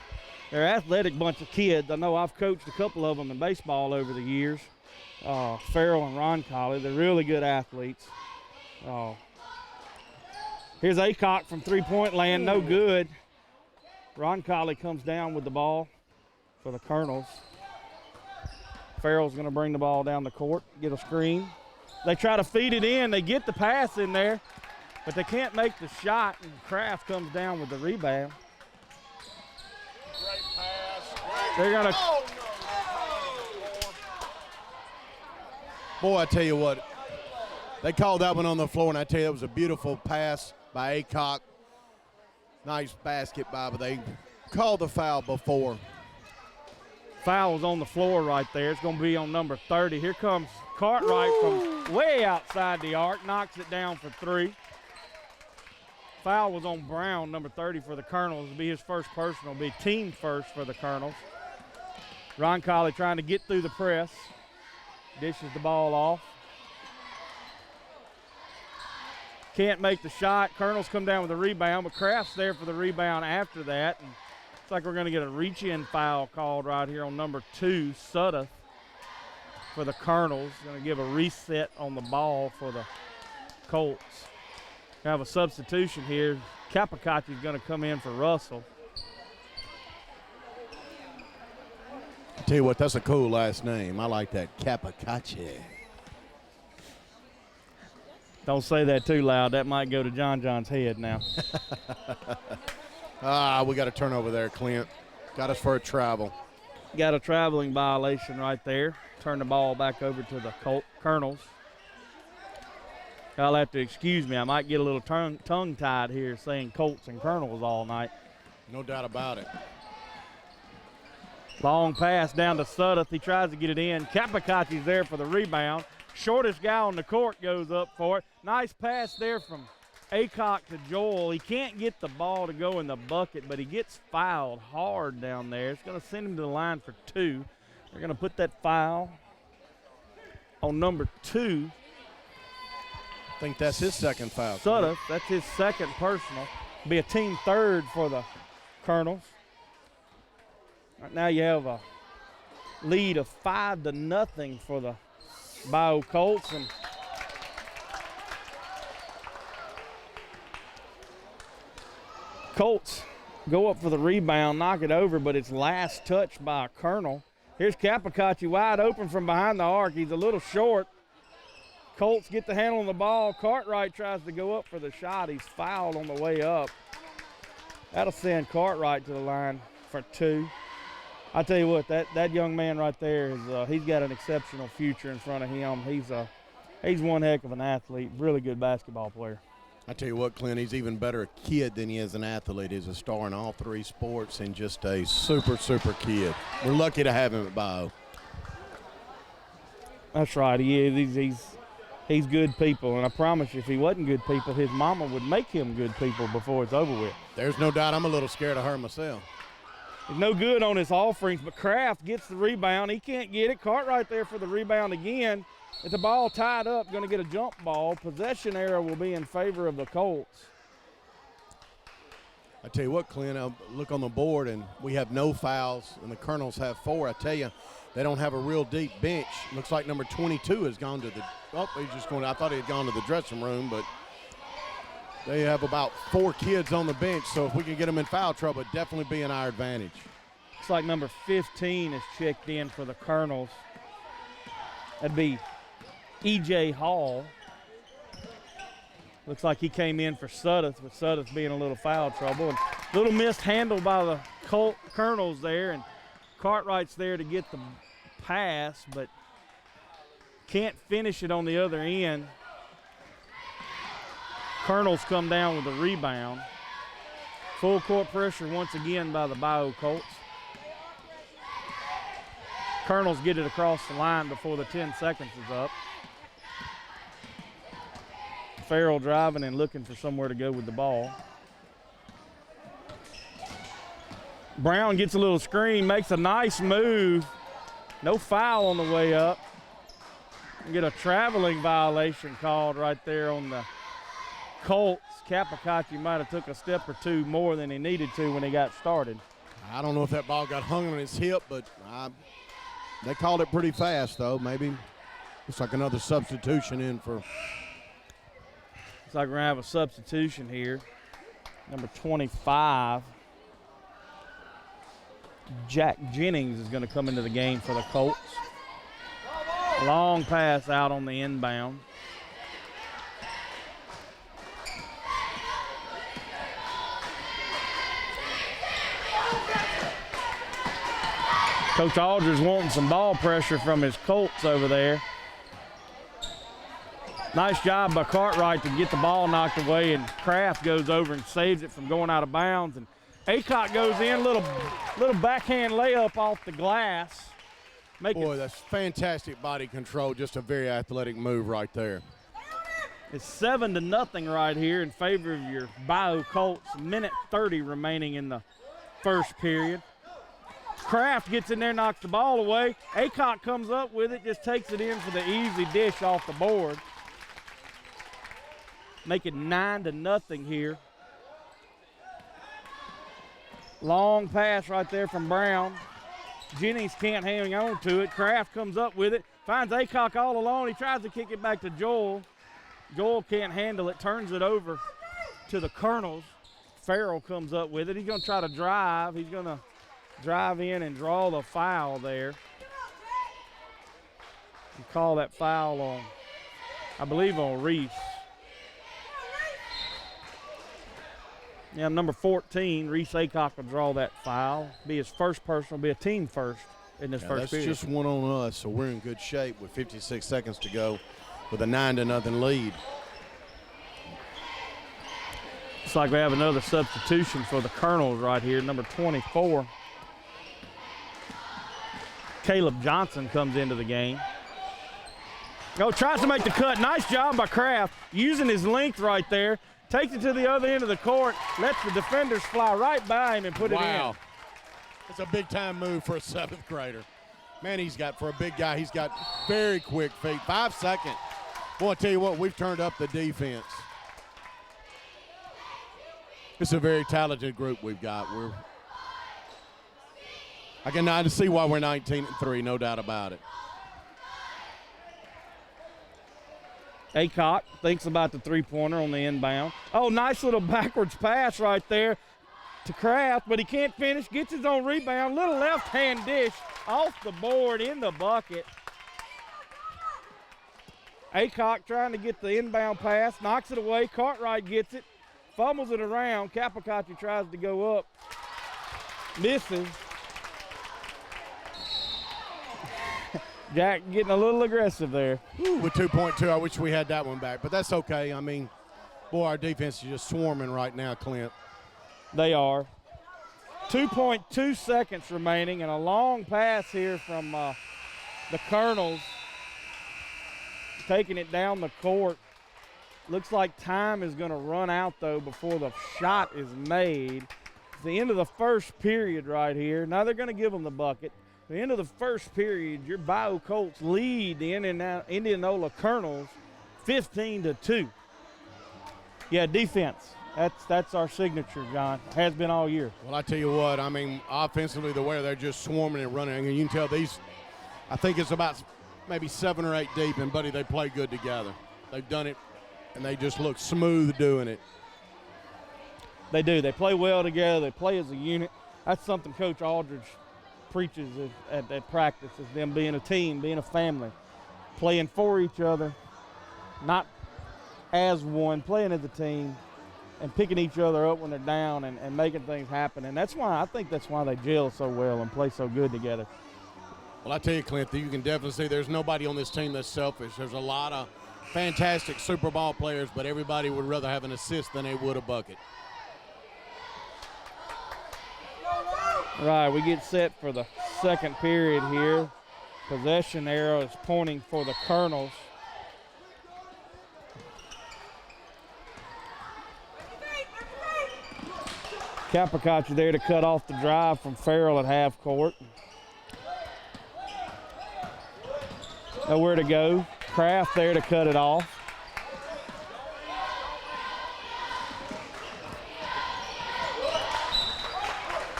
they're an athletic bunch of kids. I know I've coached a couple of them in baseball over the years. Farrell and Ron Colley, they're really good athletes. Here's Acock from three-point land, no good. Ron Colley comes down with the ball for the Colonels. Farrell's going to bring the ball down the court, get a screen. They try to feed it in. They get the pass in there, but they can't make the shot, and Kraft comes down with the rebound. Great pass. They're going to Boy, I tell you what, they called that one on the floor, and I tell you, it was a beautiful pass by Acock. Nice basket by, but they called the foul before. foul was on the floor right there. It's going to be on number 30. Here comes Cartwright from way outside the arc, knocks it down for three. Foul was on Brown, number 30 for the Colonels. It'll be his first personal. It'll be team first for the Colonels. Ron Colley trying to get through the press. Dishes the ball off. Can't make the shot. Colonels come down with a rebound, but Kraft's there for the rebound after that. And looks like we're going to get a reach-in foul called right here on number 2, Suddeth, for the Colonels. Going to give a reset on the ball for the Colts. Have a substitution here. Capocacci's going to come in for Russell. I tell you what, that's a cool last name. I like that, Capocacci. Don't say that too loud. That might go to John's head now. We got a turnover there, Clint. Got us for a travel. Got a traveling violation right there. Turn the ball back over to the Colonels. Y'all have to excuse me. I might get a little tongue-tied here saying Colts and Colonels all night. No doubt about it. Long pass down to Suddeth. He tries to get it in. Capocacci's there for the rebound. Shortest guy on the court goes up for it. Nice pass there from Acock to Joel. He can't get the ball to go in the bucket, but he gets fouled hard down there. It's going to send him to the line for 2. They're going to put that foul on number 2. I think that's his second foul. Suddeth, that's his second personal. Be a team third for the Colonels. Right now you have a lead of 5-0 for the Bayou Colts, and Colts go up for the rebound, knock it over, but it's last touched by a Colonel. Here's Capocacci wide open from behind the arc. He's a little short. Colts get the handle on the ball. Cartwright tries to go up for the shot. He's fouled on the way up. That'll send Cartwright to the line for 2. I tell you what, that young man right there is he's got an exceptional future in front of him. He's one heck of an athlete, really good basketball player. I tell you what, Clint, he's even better a kid than he is an athlete. He's a star in all 3 sports and just a super, super kid. We're lucky to have him at Bayou. That's right, he is. He's good people, and I promise you, if he wasn't good people, his mama would make him good people before it's over with. There's no doubt I'm a little scared of her myself. He's no good on his offerings, but Kraft gets the rebound. He can't get it. Cartwright there for the rebound again. With the ball tied up, going to get a jump ball. Possession error will be in favor of the Colts. I tell you what, Clint, I look on the board, and we have no fouls, and the Colonels have 4. I tell you, they don't have a real deep bench. Looks like number 22 has gone to the – oh, he's just going – I thought he had gone to the dressing room, but they have about 4 kids on the bench, so if we can get them in foul trouble, it'd definitely be in our advantage. Looks like number 15 is checked in for the Colonels. That'd be E.J. Hall. Looks like he came in for Suddeth, with Suddeth being a little foul trouble. And little missed handle by the Colonels there, and Cartwright's there to get the pass, but can't finish it on the other end. Colonels come down with the rebound. Full court pressure once again by the Bayou Colts. Colonels get it across the line before the 10 seconds is up. Farrell driving and looking for somewhere to go with the ball. Brown gets a little screen, makes a nice move. No foul on the way up. You get a traveling violation called right there on the Colts. Capocacci might have took a step or two more than he needed to when he got started. I don't know if that ball got hung on his hip, but they called it pretty fast, though. Maybe it's like another substitution in for. Looks like we're going to have a substitution here. Number 25, Jack Jennings is going to come into the game for the Colts. Long pass out on the inbound. Coach Aldridge wanting some ball pressure from his Colts over there. Nice job by Cartwright to get the ball knocked away, and Kraft goes over and saves it from going out of bounds. And Aycock goes in, little backhand layup off the glass. Boy, that's fantastic body control. Just a very athletic move right there. It's 7-0 right here in favor of your Bayou Colts. Minute 30 remaining in the first period. Kraft gets in there, knocks the ball away. Aycock comes up with it, just takes it in for the easy dish off the board. Make it 9-0 here. Long pass right there from Brown. Jennings can't hang on to it. Kraft comes up with it, finds Aycock all alone. He tries to kick it back to Joel. Joel can't handle it, turns it over to the Colonels. Farrell comes up with it. He's going to try to drive. He's going to drive in and draw the foul there. You call that foul on, I believe, on Reese. Yeah, number 14, Reese Aycock will draw that foul. Be his first personal, be a team first in this first period. That's just one on us, so we're in good shape with 56 seconds to go with a 9-0 lead. Looks like we have another substitution for the Colonels right here. Number 24, Caleb Johnson comes into the game. Oh, tries to make the cut. Nice job by Kraft, using his length right there. Takes it to the other end of the court, lets the defenders fly right by him and put it in. Wow. It's a big-time move for a 7th grader. Man, for a big guy, he's got very quick feet. 5 seconds. Boy, I tell you what, we've turned up the defense. It's a very talented group we've got. I can now see why we're 19-3, no doubt about it. Aycock thinks about the three-pointer on the inbound. Oh, nice little backwards pass right there to Kraft, but he can't finish. Gets his own rebound. Little left-hand dish off the board in the bucket. Aycock trying to get the inbound pass, knocks it away. Cartwright gets it, fumbles it around. Capocacci tries to go up, misses. Jack getting a little aggressive there. With 2.2, I wish we had that one back, but that's okay. I mean, boy, our defense is just swarming right now, Clint. They are. 2.2 seconds remaining, and a long pass here from the Colonels. taking it down the court. Looks like time is going to run out, though, before the shot is made. It's the end of the first period right here. Now they're going to give them the bucket. The end of the first period, your Bayou Colts lead the Indianola Colonels 15-2. Yeah, defense. That's our signature, John. Has been all year. Well, I tell you what, I mean, offensively, the way they're just swarming and running, and you can tell these, I think it's about maybe 7 or 8 deep, and, buddy, they play good together. They've done it, and they just look smooth doing it. They do. They play well together. They play as a unit. That's something Coach Aldridge preaches at practice, is them being a team, being a family, playing for each other, not as one, playing as a team, and picking each other up when they're down and making things happen. And that's why, I think that's why they gel so well and play so good together. Well, I tell you, Clint, you can definitely see there's nobody on this team that's selfish. There's a lot of fantastic Super Bowl players, but everybody would rather have an assist than they would a bucket. Right, we get set for the second period here. Possession arrow is pointing for the Colonels. Capricaci there to cut off the drive from Farrell at half court. Nowhere to go. Kraft there to cut it off.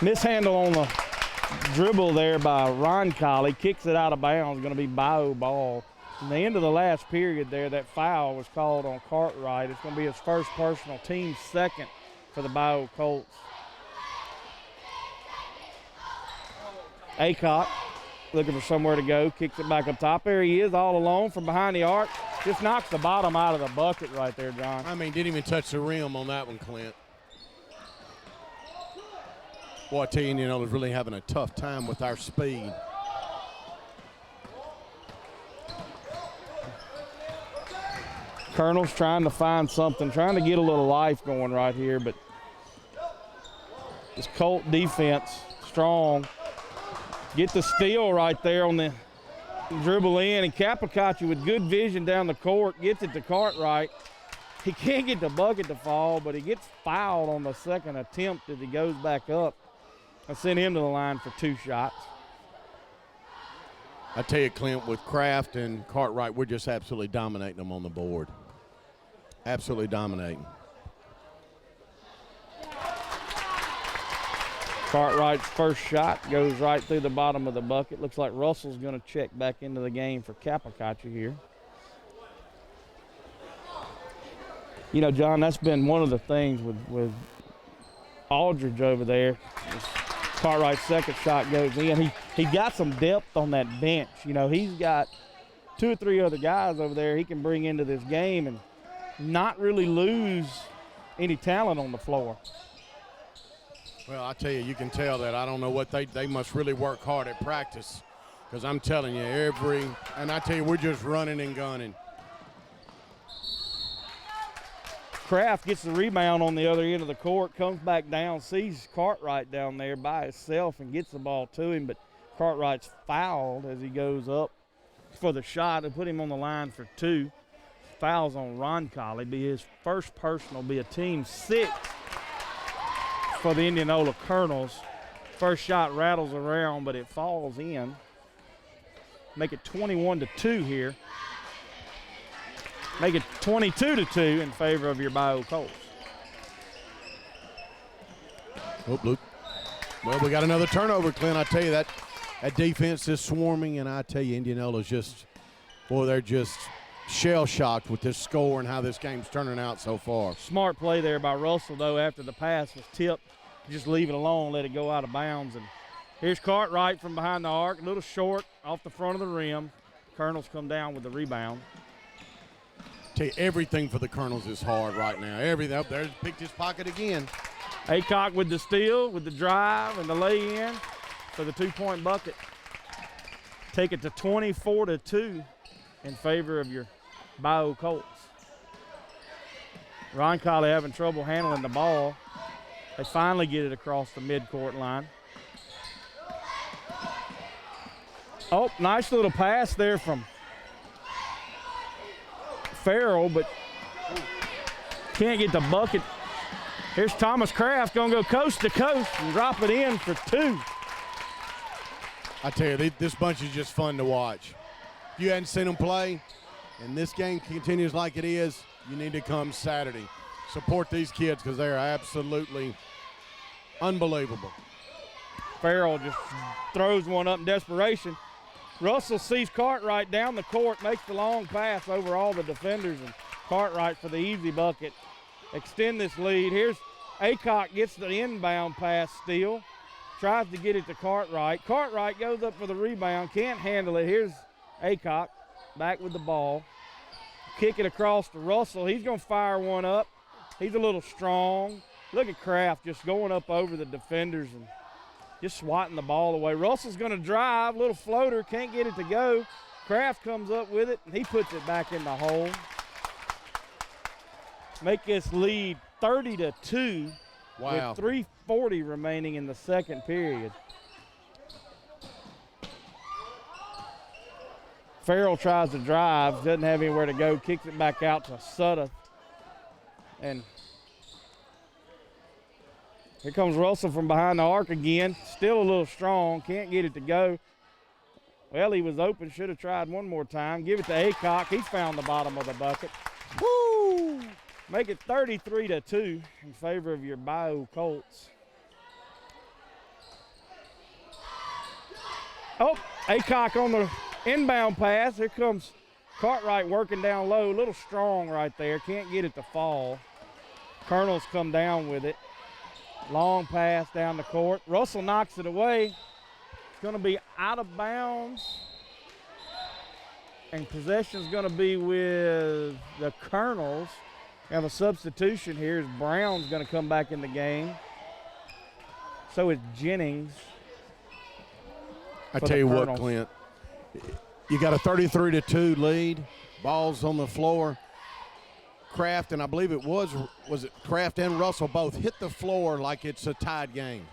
Mishandle on the dribble there by Ron Colley. Kicks it out of bounds. Going to be Bayou ball. In the end of the last period there, that foul was called on Cartwright. It's going to be his first personal, team second for the Bayou Colts. Aycock looking for somewhere to go. Kicks it back up top. There he is, all alone from behind the arc. Just knocks the bottom out of the bucket right there, John. I mean, didn't even touch the rim on that one, Clint. Boy, I tell you, Indiana's really having a tough time with our speed. Colonel's trying to find something, trying to get a little life going right here, but this Colt defense, strong. Get the steal right there on the dribble in, and Capricaci with good vision down the court gets it to Cartwright. He can't get the bucket to fall, but he gets fouled on the second attempt as he goes back up. I sent him to the line for 2 shots. I tell you, Clint, with Kraft and Cartwright, we're just absolutely dominating them on the board. Absolutely dominating. Cartwright's first shot goes right through the bottom of the bucket. Looks like Russell's going to check back into the game for Capricaci here. You know, John, that's been one of the things with Aldridge over there. Cartwright's second shot goes in. He got some depth on that bench. You know, he's got 2 or 3 other guys over there he can bring into this game and not really lose any talent on the floor. Well, I tell you, you can tell that. I don't know what they must really work hard at practice, because I'm telling you, and I tell you, we're just running and gunning. Kraft gets the rebound on the other end of the court, comes back down, sees Cartwright down there by himself and gets the ball to him, but Cartwright's fouled as he goes up for the shot and put him on the line for 2. Fouls on Ron Colley, be his first personal, be a team 6 for the Indianola Colonels. First shot rattles around, but it falls in. Make it 21-2 here. Make it 22-2 in favor of your Bayou Colts. Oh, Luke. Well, we got another turnover, Clint. I tell you, that defense is swarming, and I tell you, Indianola's just, boy, they're just shell-shocked with this score and how this game's turning out so far. Smart play there by Russell, though, after the pass was tipped. Just leave it alone, let it go out of bounds. And here's Cartwright from behind the arc, a little short off the front of the rim. Colonels come down with the rebound. Tell you, everything for the Colonels is hard right now. Everything up there, picked his pocket again. Aycock with the steal, with the drive, and the lay-in for the 2-point bucket. Take it to 24-2 in favor of your Bayou Colts. Ron Colley having trouble handling the ball. They finally get it across the midcourt line. Oh, nice little pass there from Farrell, but can't get the bucket. Here's Thomas Kraft gonna go coast to coast and drop it in for 2. I tell you, this bunch is just fun to watch. If you hadn't seen them play, and this game continues like it is, you need to come Saturday. Support these kids because they are absolutely unbelievable. Farrell just throws one up in desperation. Russell sees Cartwright down the court, makes the long pass over all the defenders, and Cartwright for the easy bucket. Extend this lead. Here's Aycock, gets the inbound pass steal. Tries to get it to Cartwright. Cartwright goes up for the rebound, can't handle it. Here's Aycock back with the ball. Kick it across to Russell. He's going to fire one up. He's a little strong. Look at Kraft just going up over the defenders and just swatting the ball away. Russell's going to drive, little floater, can't get it to go. Kraft comes up with it, and he puts it back in the hole. Make this lead 30-2. Wow. With 3:40 remaining in the second period. Farrell tries to drive, doesn't have anywhere to go, kicks it back out to Sutter. And here comes Russell from behind the arc again. Still a little strong, can't get it to go. Well, he was open, should have tried one more time. Give it to Aycock, he found the bottom of the bucket. Woo! Make it 33-2 in favor of your Bayou Colts. Oh, Aycock on the inbound pass. Here comes Cartwright working down low. A little strong right there. Can't get it to fall. Colonel's come down with it. Long pass down the court. Russell knocks it away. It's going to be out of bounds. And possession's going to be with the Colonels. We have a substitution here as Brown's going to come back in the game. So is Jennings. I tell you what, Clint, you got a 33-2 lead. Ball's on the floor. Kraft, and I believe it was it Kraft and Russell both hit the floor like it's a tied game.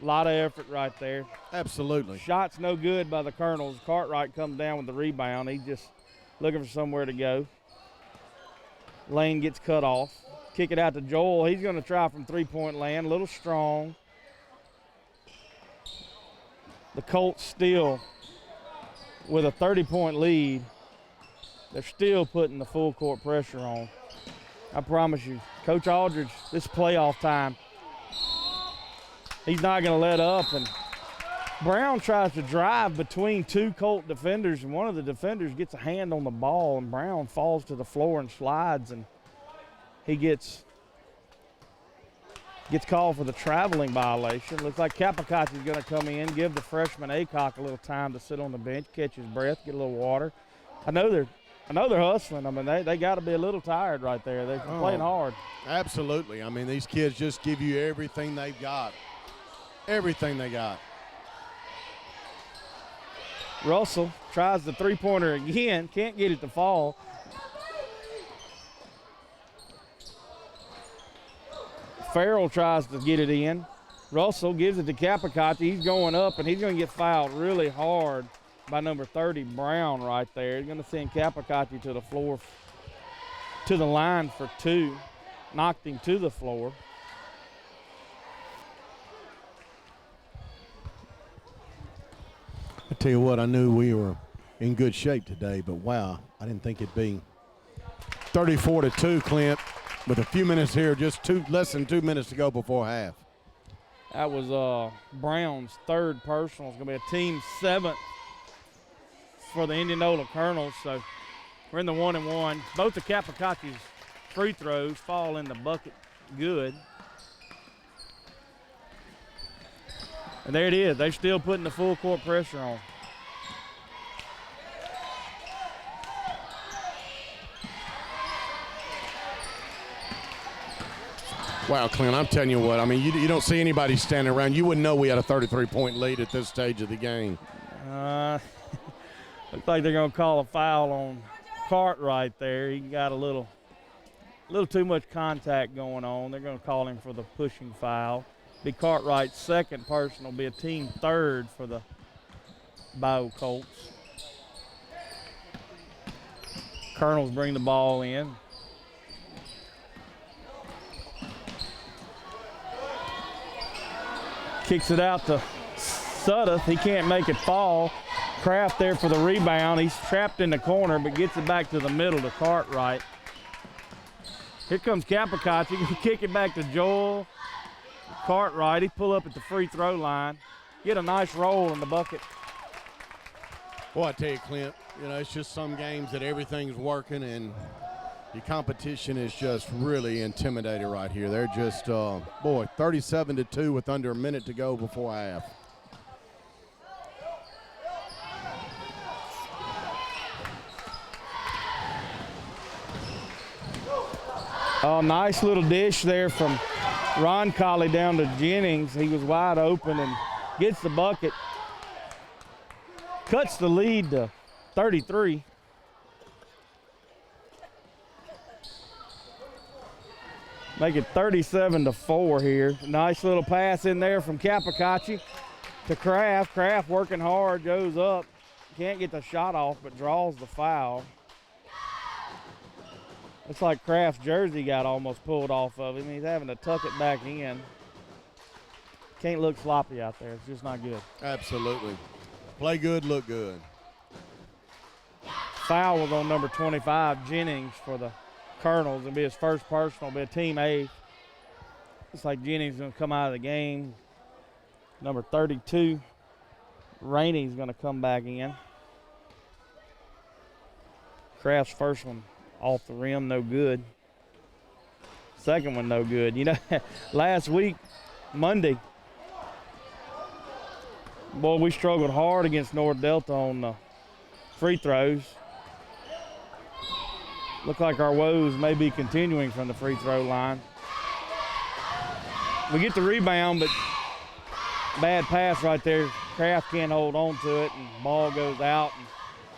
A lot of effort right there. Absolutely. Shot's no good by the Colonels. Cartwright comes down with the rebound. He's just looking for somewhere to go. Lane gets cut off. Kick it out to Joel. He's going to try from three-point land. A little strong. The Colts still with a 30-point lead. They're still putting the full court pressure on. I promise you, Coach Aldridge, this playoff time, he's not going to let up. And Brown tries to drive between two Colt defenders, and one of the defenders gets a hand on the ball, and Brown falls to the floor and slides, and he gets called for the traveling violation. Looks like Capocacci's going to come in, give the freshman Aycock a little time to sit on the bench, catch his breath, get a little water. I know they're hustling. I mean, they got to be a little tired right there. They're playing hard. Absolutely. I mean, these kids just give you everything they've got. Everything they got. Russell tries the three-pointer again, can't get it to fall. Farrell tries to get it in. Russell gives it to Capocacci. He's going up, and he's going to get fouled really hard by number 30, Brown, right there. He's going to send Capocacci to the floor, to the line for two. Knocked him to the floor. I tell you what, I knew we were in good shape today, but wow, I didn't think it'd be 34-2, Clint, with a few minutes here, just less than 2 minutes to go before half. That was Brown's third personal. It's going to be a team seventh for the Indianola Colonels. So we're in the 1-1. Both of Capocacci's free throws fall in the bucket good. And there it is. They're still putting the full court pressure on. Wow, Clint, I'm telling you what, I mean, you don't see anybody standing around. You wouldn't know we had a 33-point lead at this stage of the game. Looks like they're going to call a foul on Cartwright there. He got a little too much contact going on. They're going to call him for the pushing foul. Be Cartwright's second personal, be a team third for the Bayou Colts. Colonels bring the ball in. Kicks it out to Sudduth. He can't make it fall. Kraft there for the rebound. He's trapped in the corner, but gets it back to the middle to Cartwright. Here comes Capocacci. Kick it back to Joel. Cartwright, he pull up at the free throw line. Get a nice roll in the bucket. Boy, I tell you, Clint, you know, it's just some games that everything's working and the competition is just really intimidating right here. They're just, boy, 37-2 with under a minute to go before half. Oh, nice little dish there from Ron Colley down to Jennings. He was wide open and gets the bucket. Cuts the lead to 33. Make it 37-4 here. Nice little pass in there from Capocacci to Kraft. Kraft working hard, goes up. Can't get the shot off, but draws the foul. Looks like Kraft's jersey got almost pulled off of him. He's having to tuck it back in. Can't look sloppy out there. It's just not good. Absolutely. Play good, look good. Foul was on number 25, Jennings, for the Colonels. It'll be his first personal, be a team eighth. Looks like Jennings is going to come out of the game. Number 32, Rainey's going to come back in. Kraft's first one off the rim, no good. Second one, no good. You know, last week, Monday, boy, we struggled hard against North Delta on the free throws. Look like our woes may be continuing from the free throw line. We get the rebound, but bad pass right there. Kraft can't hold on to it, and ball goes out. And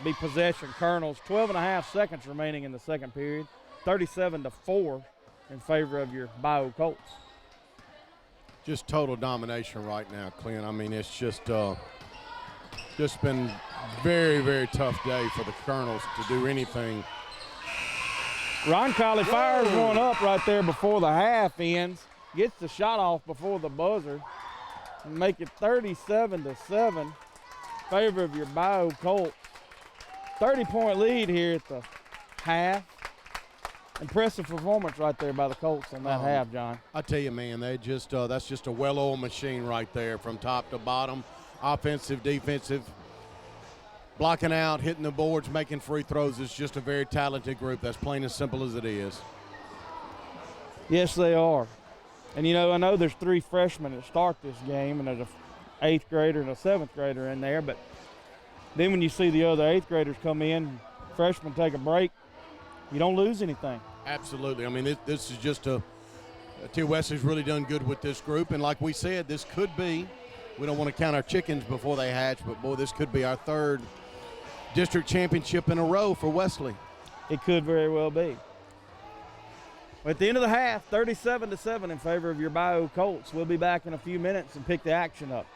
be possession Colonels. 12.5 seconds remaining in the second period. 37-4 in favor of your Bayou Colts. Just total domination right now, Clint. I mean, it's just been very, very tough day for the Colonels to do anything. Ron Colley fires one up right there before the half ends. Gets the shot off before the buzzer. And make it 37-7 favor of your Bayou Colts. 30-point lead here at the half. Impressive performance right there by the Colts on that half, John. I tell you, man, they just that's just a well-oiled machine right there from top to bottom. Offensive, defensive, blocking out, hitting the boards, making free throws. It's just a very talented group. That's plain as simple as it is. Yes, they are. And, you know, I know there's 3 freshmen that start this game, and there's an 8th grader and a 7th grader in there, but then when you see the other 8th graders come in, freshmen take a break, you don't lose anything. Absolutely. I mean, this is just T. Wesley's really done good with this group. And like we said, this could be, we don't want to count our chickens before they hatch, but, boy, this could be our 3rd district championship in a row for Wesley. It could very well be. At the end of the half, 37-7 in favor of your Bayou Colts. We'll be back in a few minutes and pick the action up.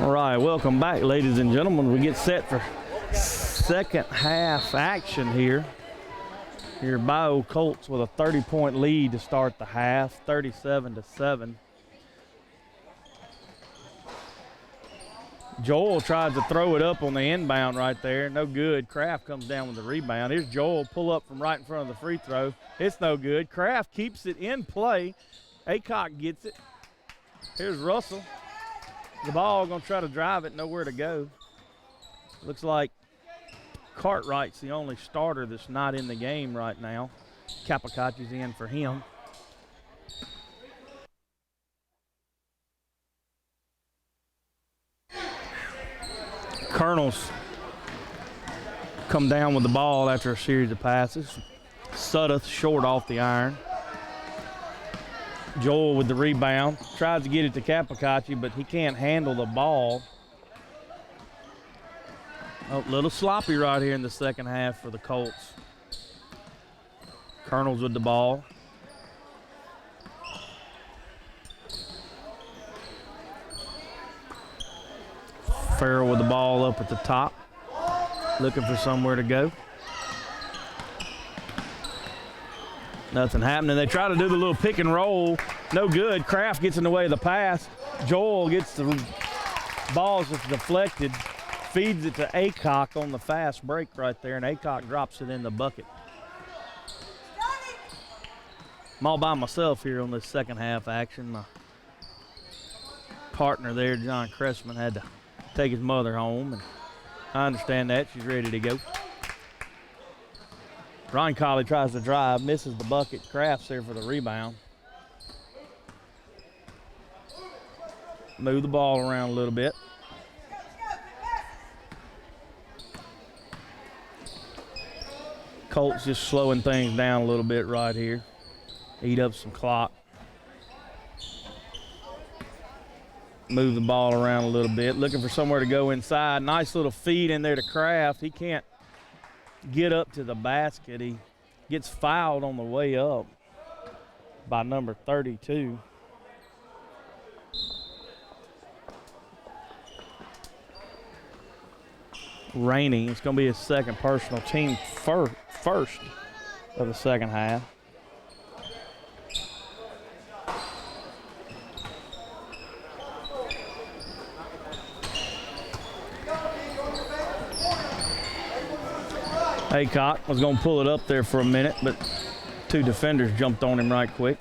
All right, welcome back, ladies and gentlemen. We get set for second half action here. Your Bayou Colts with a 30-point lead to start the half, 37-7. Joel tries to throw it up on the inbound right there. No good. Kraft comes down with the rebound. Here's Joel, pull up from right in front of the free throw. It's no good. Kraft keeps it in play. Aycock gets it. Here's Russell. The ball going to try to drive it, nowhere to go. Looks like Cartwright's the only starter that's not in the game right now. Capocacci's in for him. Colonels come down with the ball after a series of passes. Sudduth short off the iron. Joel with the rebound. Tries to get it to Capocacci, but he can't handle the ball. A little sloppy right here in the second half for the Colts. Colonels with the ball. Farrell with the ball up at the top, looking for somewhere to go. Nothing happening. They try to do the little pick and roll. No good. Kraft gets in the way of the pass. Joel gets the ball deflected, feeds it to Aycock on the fast break right there, and Aycock drops it in the bucket. I'm all by myself here on this second half action. My partner there, John Cressman, had to take his mother home, and I understand that. She's ready to go. Ryan Colley tries to drive, misses the bucket. Kraft's there for the rebound. Move the ball around a little bit. Colts just slowing things down a little bit right here. Eat up some clock. Move the ball around a little bit, looking for somewhere to go inside. Nice little feed in there to Kraft. He can't get up to the basket. He gets fouled on the way up by number 32. Rainey. It's going to be his second personal, team first of the second half. Aycock was going to pull it up there for a minute, but two defenders jumped on him right quick.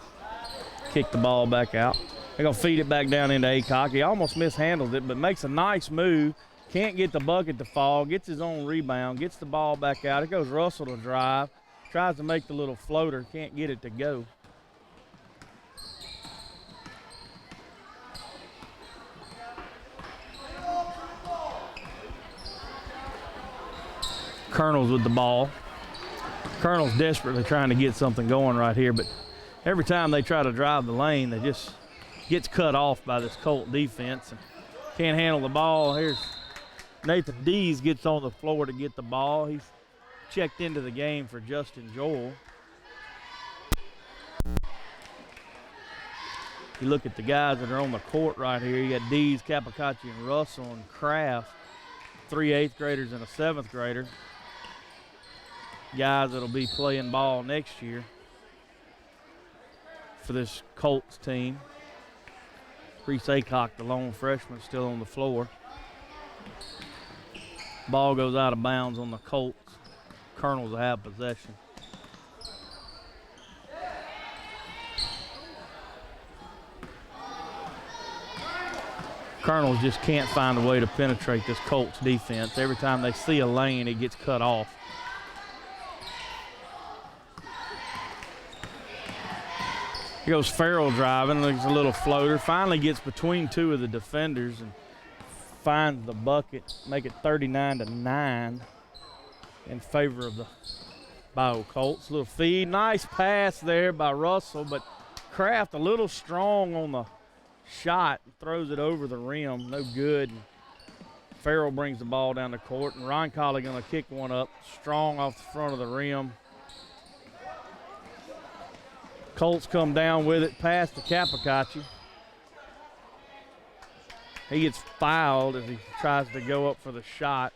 Kicked the ball back out. They're going to feed it back down into Aycock. He almost mishandled it, but makes a nice move. Can't get the bucket to fall. Gets his own rebound. Gets the ball back out. It goes Russell to drive. Tries to make the little floater. Can't get it to go. Colonel's with the ball. Colonel's desperately trying to get something going right here, but every time they try to drive the lane, they just gets cut off by this Colt defense and can't handle the ball. Here's Nathan Dees gets on the floor to get the ball. He's checked into the game for Justin Joel. You look at the guys that are on the court right here. You got Dees, Capocacci, and Russell and Kraft, 3 8th graders and a 7th grader. Guys that'll be playing ball next year for this Colts team. Reese Aycock, the lone freshman, still on the floor. Ball goes out of bounds on the Colts. Colonels will have possession. Colonels just can't find a way to penetrate this Colts defense. Every time they see a lane, it gets cut off. Here goes Farrell driving. There's a little floater. Finally gets between two of the defenders and finds the bucket. Make it 39-9 in favor of the Bayou Colts. Little feed. Nice pass there by Russell, but Kraft a little strong on the shot. Throws it over the rim. No good. Farrell brings the ball down the court, and Ryan Colley going to kick one up. Strong off the front of the rim. Colts come down with it, pass to Capocacci. He gets fouled as he tries to go up for the shot.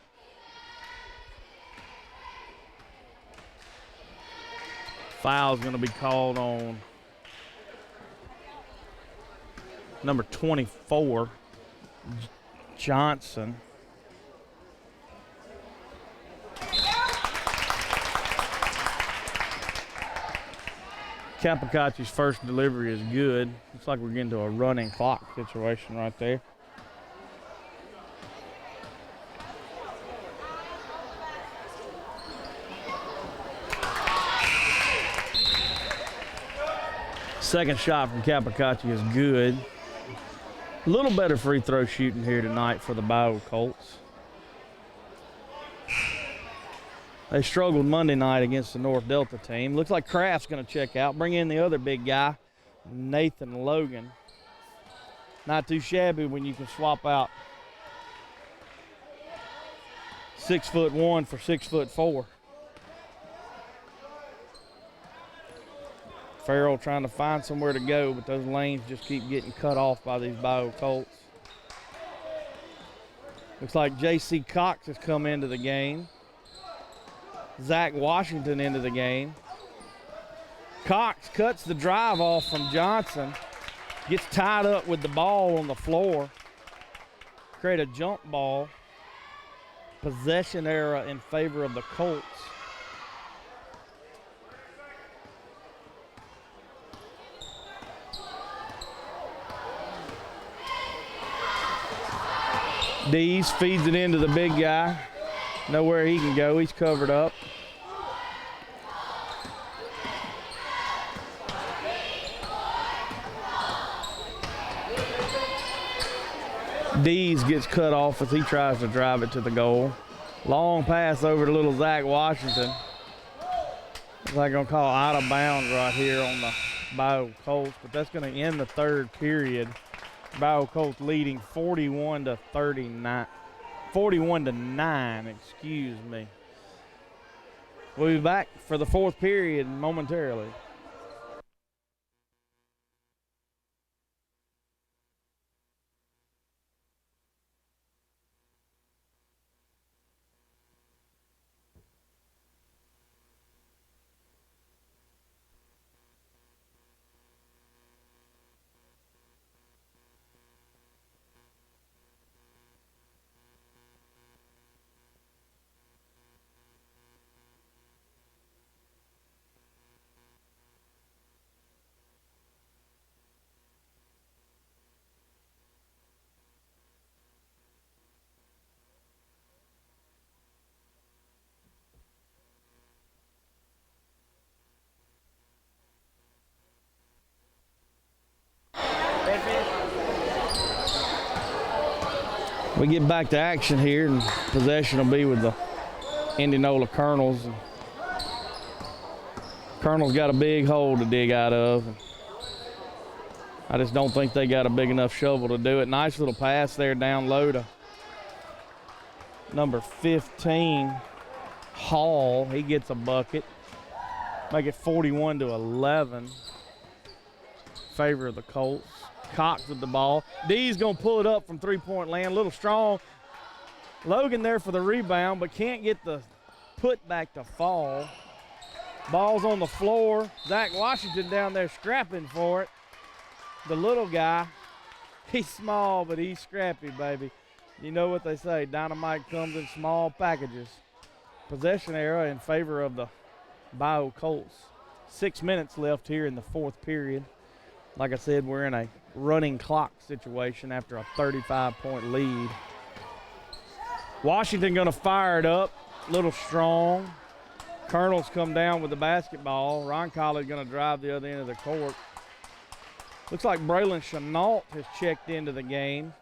Foul's going to be called on number 24, Johnson. Capocacci's first delivery is good. Looks like we're getting to a running clock situation right there. Second shot from Capocacci is good. A little better free throw shooting here tonight for the Bayou Colts. They struggled Monday night against the North Delta team. Looks like Kraft's going to check out. Bring in the other big guy, Nathan Logan. Not too shabby when you can swap out 6'1" for 6'4". Farrell trying to find somewhere to go, but those lanes just keep getting cut off by these Bayou Colts. Looks like J.C. Cox has come into the game. Zach Washington into the game. Cox cuts the drive off from Johnson. Gets tied up with the ball on the floor. Create a jump ball. Possession error in favor of the Colts. Dees feeds it into the big guy. Nowhere he can go, he's covered up. Dees gets cut off as he tries to drive it to the goal. Long pass over to little Zach Washington. Looks like gonna call out of bounds right here on the Bayou Colts, but that's gonna end the third period. Bayou Colts leading 41-39. 41-9, excuse me. We'll be back for the fourth period momentarily. We get back to action here, and possession will be with the Indianola Colonels. Colonels got a big hole to dig out of. I just don't think they got a big enough shovel to do it. Nice little pass there down low to number 15, Hall. He gets a bucket. Make it 41-11. Favor of the Colts. Cox with the ball. D's gonna pull it up from three-point land. A little strong. Logan there for the rebound, but can't get the putback to fall. Ball's on the floor. Zach Washington down there scrapping for it. The little guy, he's small, but he's scrappy, baby. You know what they say, dynamite comes in small packages. Possession error in favor of the Bayou Colts. 6 minutes left here in the fourth period. Like I said, we're in a running clock situation after a 35-point lead. Washington gonna fire it up, a little strong. Colonels come down with the basketball. Ron Colley gonna drive the other end of the court. Looks like Braylon Chenault has checked into the game.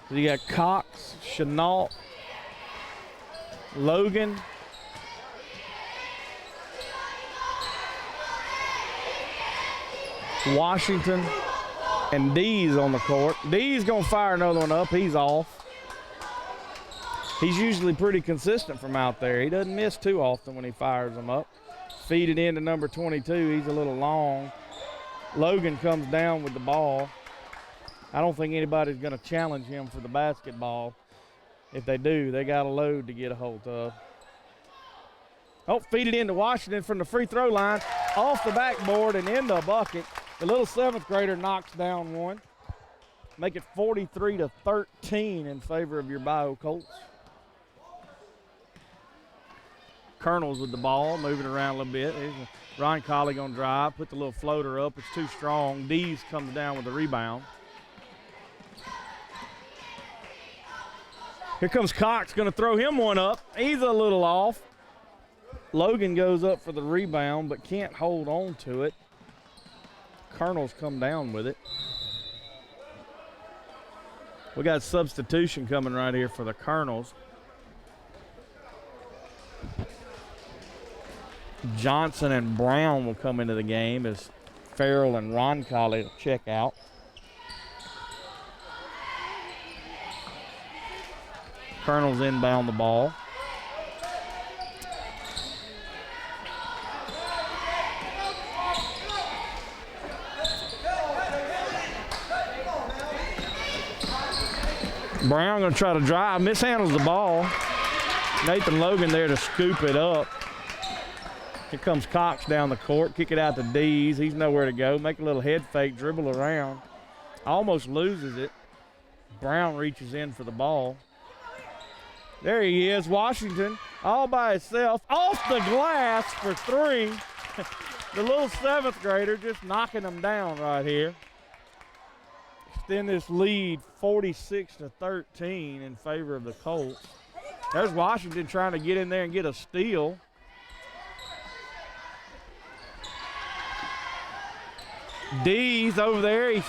So you got Cox, Chenault, Logan, Washington, and D's on the court. D's gonna fire another one up. He's off. He's usually pretty consistent from out there. He doesn't miss too often when he fires them up. Feed it into number 22. He's a little long. Logan comes down with the ball. I don't think anybody's going to challenge him for the basketball. If they do, they got a load to get a hold of. Oh, feed it into Washington from the free throw line, off the backboard and in the bucket. The little 7th grader knocks down one. Make it 43-13 in favor of your Bayou Colts. Colonels with the ball, moving around a little bit. Ron Colley gonna drive, put the little floater up. It's too strong. Dees comes down with the rebound. Here comes Cox, gonna throw him one up. He's a little off. Logan goes up for the rebound, but can't hold on to it. Colonels come down with it. We got substitution coming right here for the Colonels. Johnson and Brown will come into the game as Farrell and Ron Colley will check out. Colonels inbound the ball. Brown gonna try to drive, mishandles the ball. Nathan Logan there to scoop it up. Here comes Cox down the court, kick it out to Dees. He's nowhere to go. Make a little head fake, dribble around. Almost loses it. Brown reaches in for the ball. There he is, Washington, all by himself, off the glass for 3. The little 7th grader just knocking them down right here. Extend this lead 46-13 in favor of the Colts. There's Washington trying to get in there and get a steal. Dees over there, he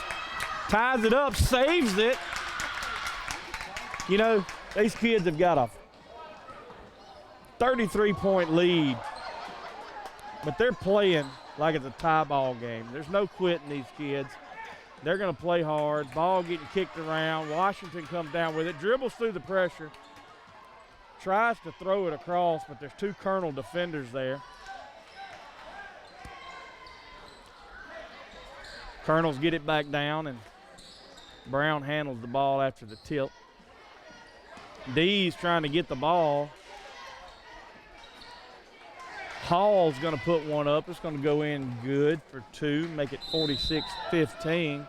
ties it up, saves it. You know, these kids have got a 33-point lead, but they're playing like it's a tie ball game. There's no quitting these kids. They're going to play hard. Ball getting kicked around. Washington comes down with it, dribbles through the pressure, tries to throw it across, but there's 2 Colonel defenders there. Colonels get it back down, and Brown handles the ball after the tip. Dees trying to get the ball. Hall's going to put one up. It's going to go in good for 2, make it 46-15.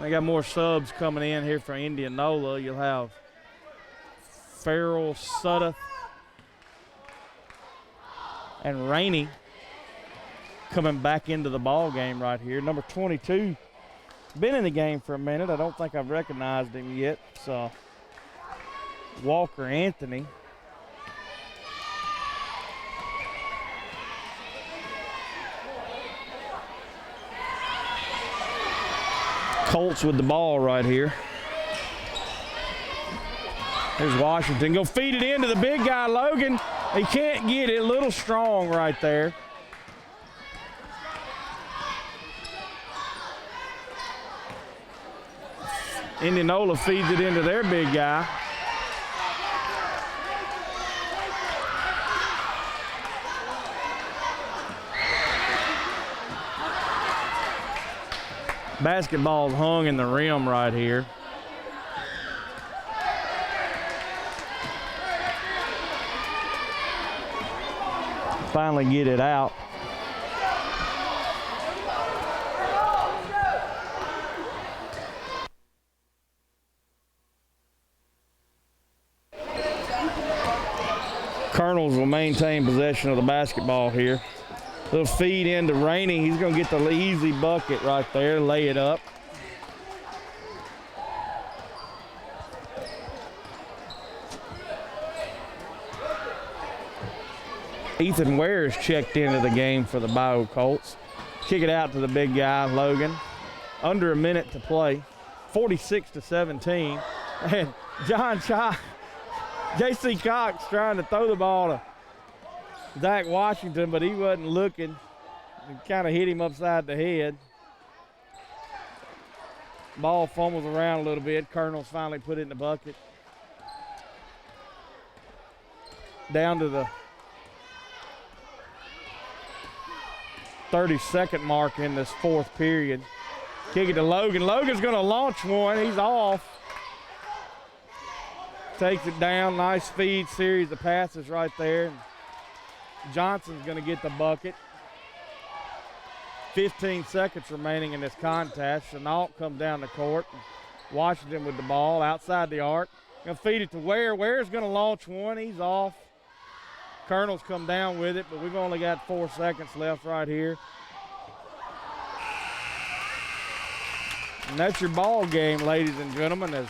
They got more subs coming in here for Indianola. You'll have Farrell, Suddeth, and Rainey coming back into the ball game right here. Number 22, been in the game for a minute. I don't think I've recognized him yet. It's Walker Anthony. Colts with the ball right here. Here's Washington. Go feed it into the big guy, Logan. He can't get it. A little strong right there. Indianola feeds it into their big guy. Basketball's hung in the rim right here. Finally get it out. Colonels will maintain possession of the basketball here. Little feed into Rainey. He's going to get the easy bucket right there, lay it up. Ethan Ware is checked into the game for the Bayou Colts. Kick it out to the big guy, Logan. Under a minute to play. 46-17. And J.C. Cox trying to throw the ball to Zach Washington, but he wasn't looking. It kind of hit him upside the head. Ball fumbles around a little bit. Colonels finally put it in the bucket. Down to the 30-second mark in this fourth period. Kick it to Logan. Logan's going to launch one. He's off. Takes it down. Nice feed series of passes right there. Johnson's going to get the bucket. 15 seconds remaining in this contest. Chenault comes down the court. Washington with the ball outside the arc. Going to feed it to Ware. Ware's going to launch one. He's off. Colonel's come down with it, but we've only got 4 seconds left right here. And that's your ball game, ladies and gentlemen, as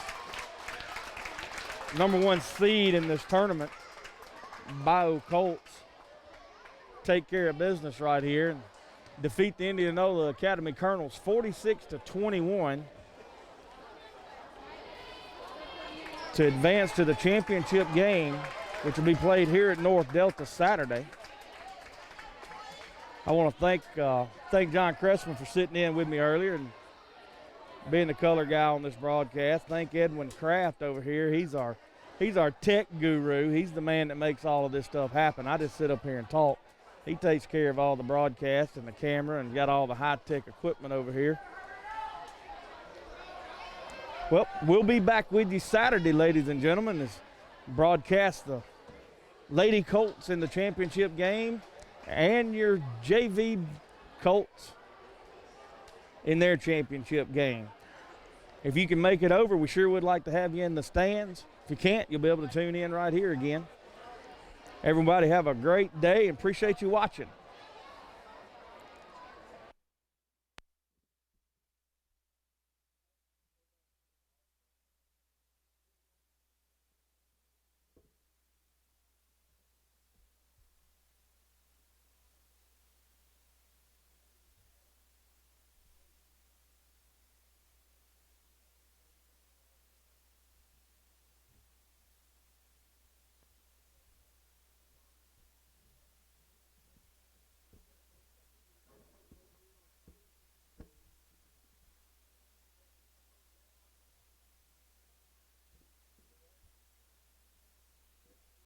#1 seed in this tournament, Bayou Colts, take care of business right here and defeat the Indianola Academy Colonels 46-21 to advance to the championship game, which will be played here at North Delta Saturday. I want to thank John Cressman for sitting in with me earlier and being the color guy on this broadcast. Thank Edwin Kraft over here. He's our tech guru. He's the man that makes all of this stuff happen. I just sit up here and talk. He takes care of all the broadcast and the camera and got all the high-tech equipment over here. Well, we'll be back with you Saturday, ladies and gentlemen, as broadcast the Lady Colts in the championship game and your JV Colts in their championship game. If you can make it over, we sure would like to have you in the stands. If you can't, you'll be able to tune in right here again. Everybody have a great day and appreciate you watching.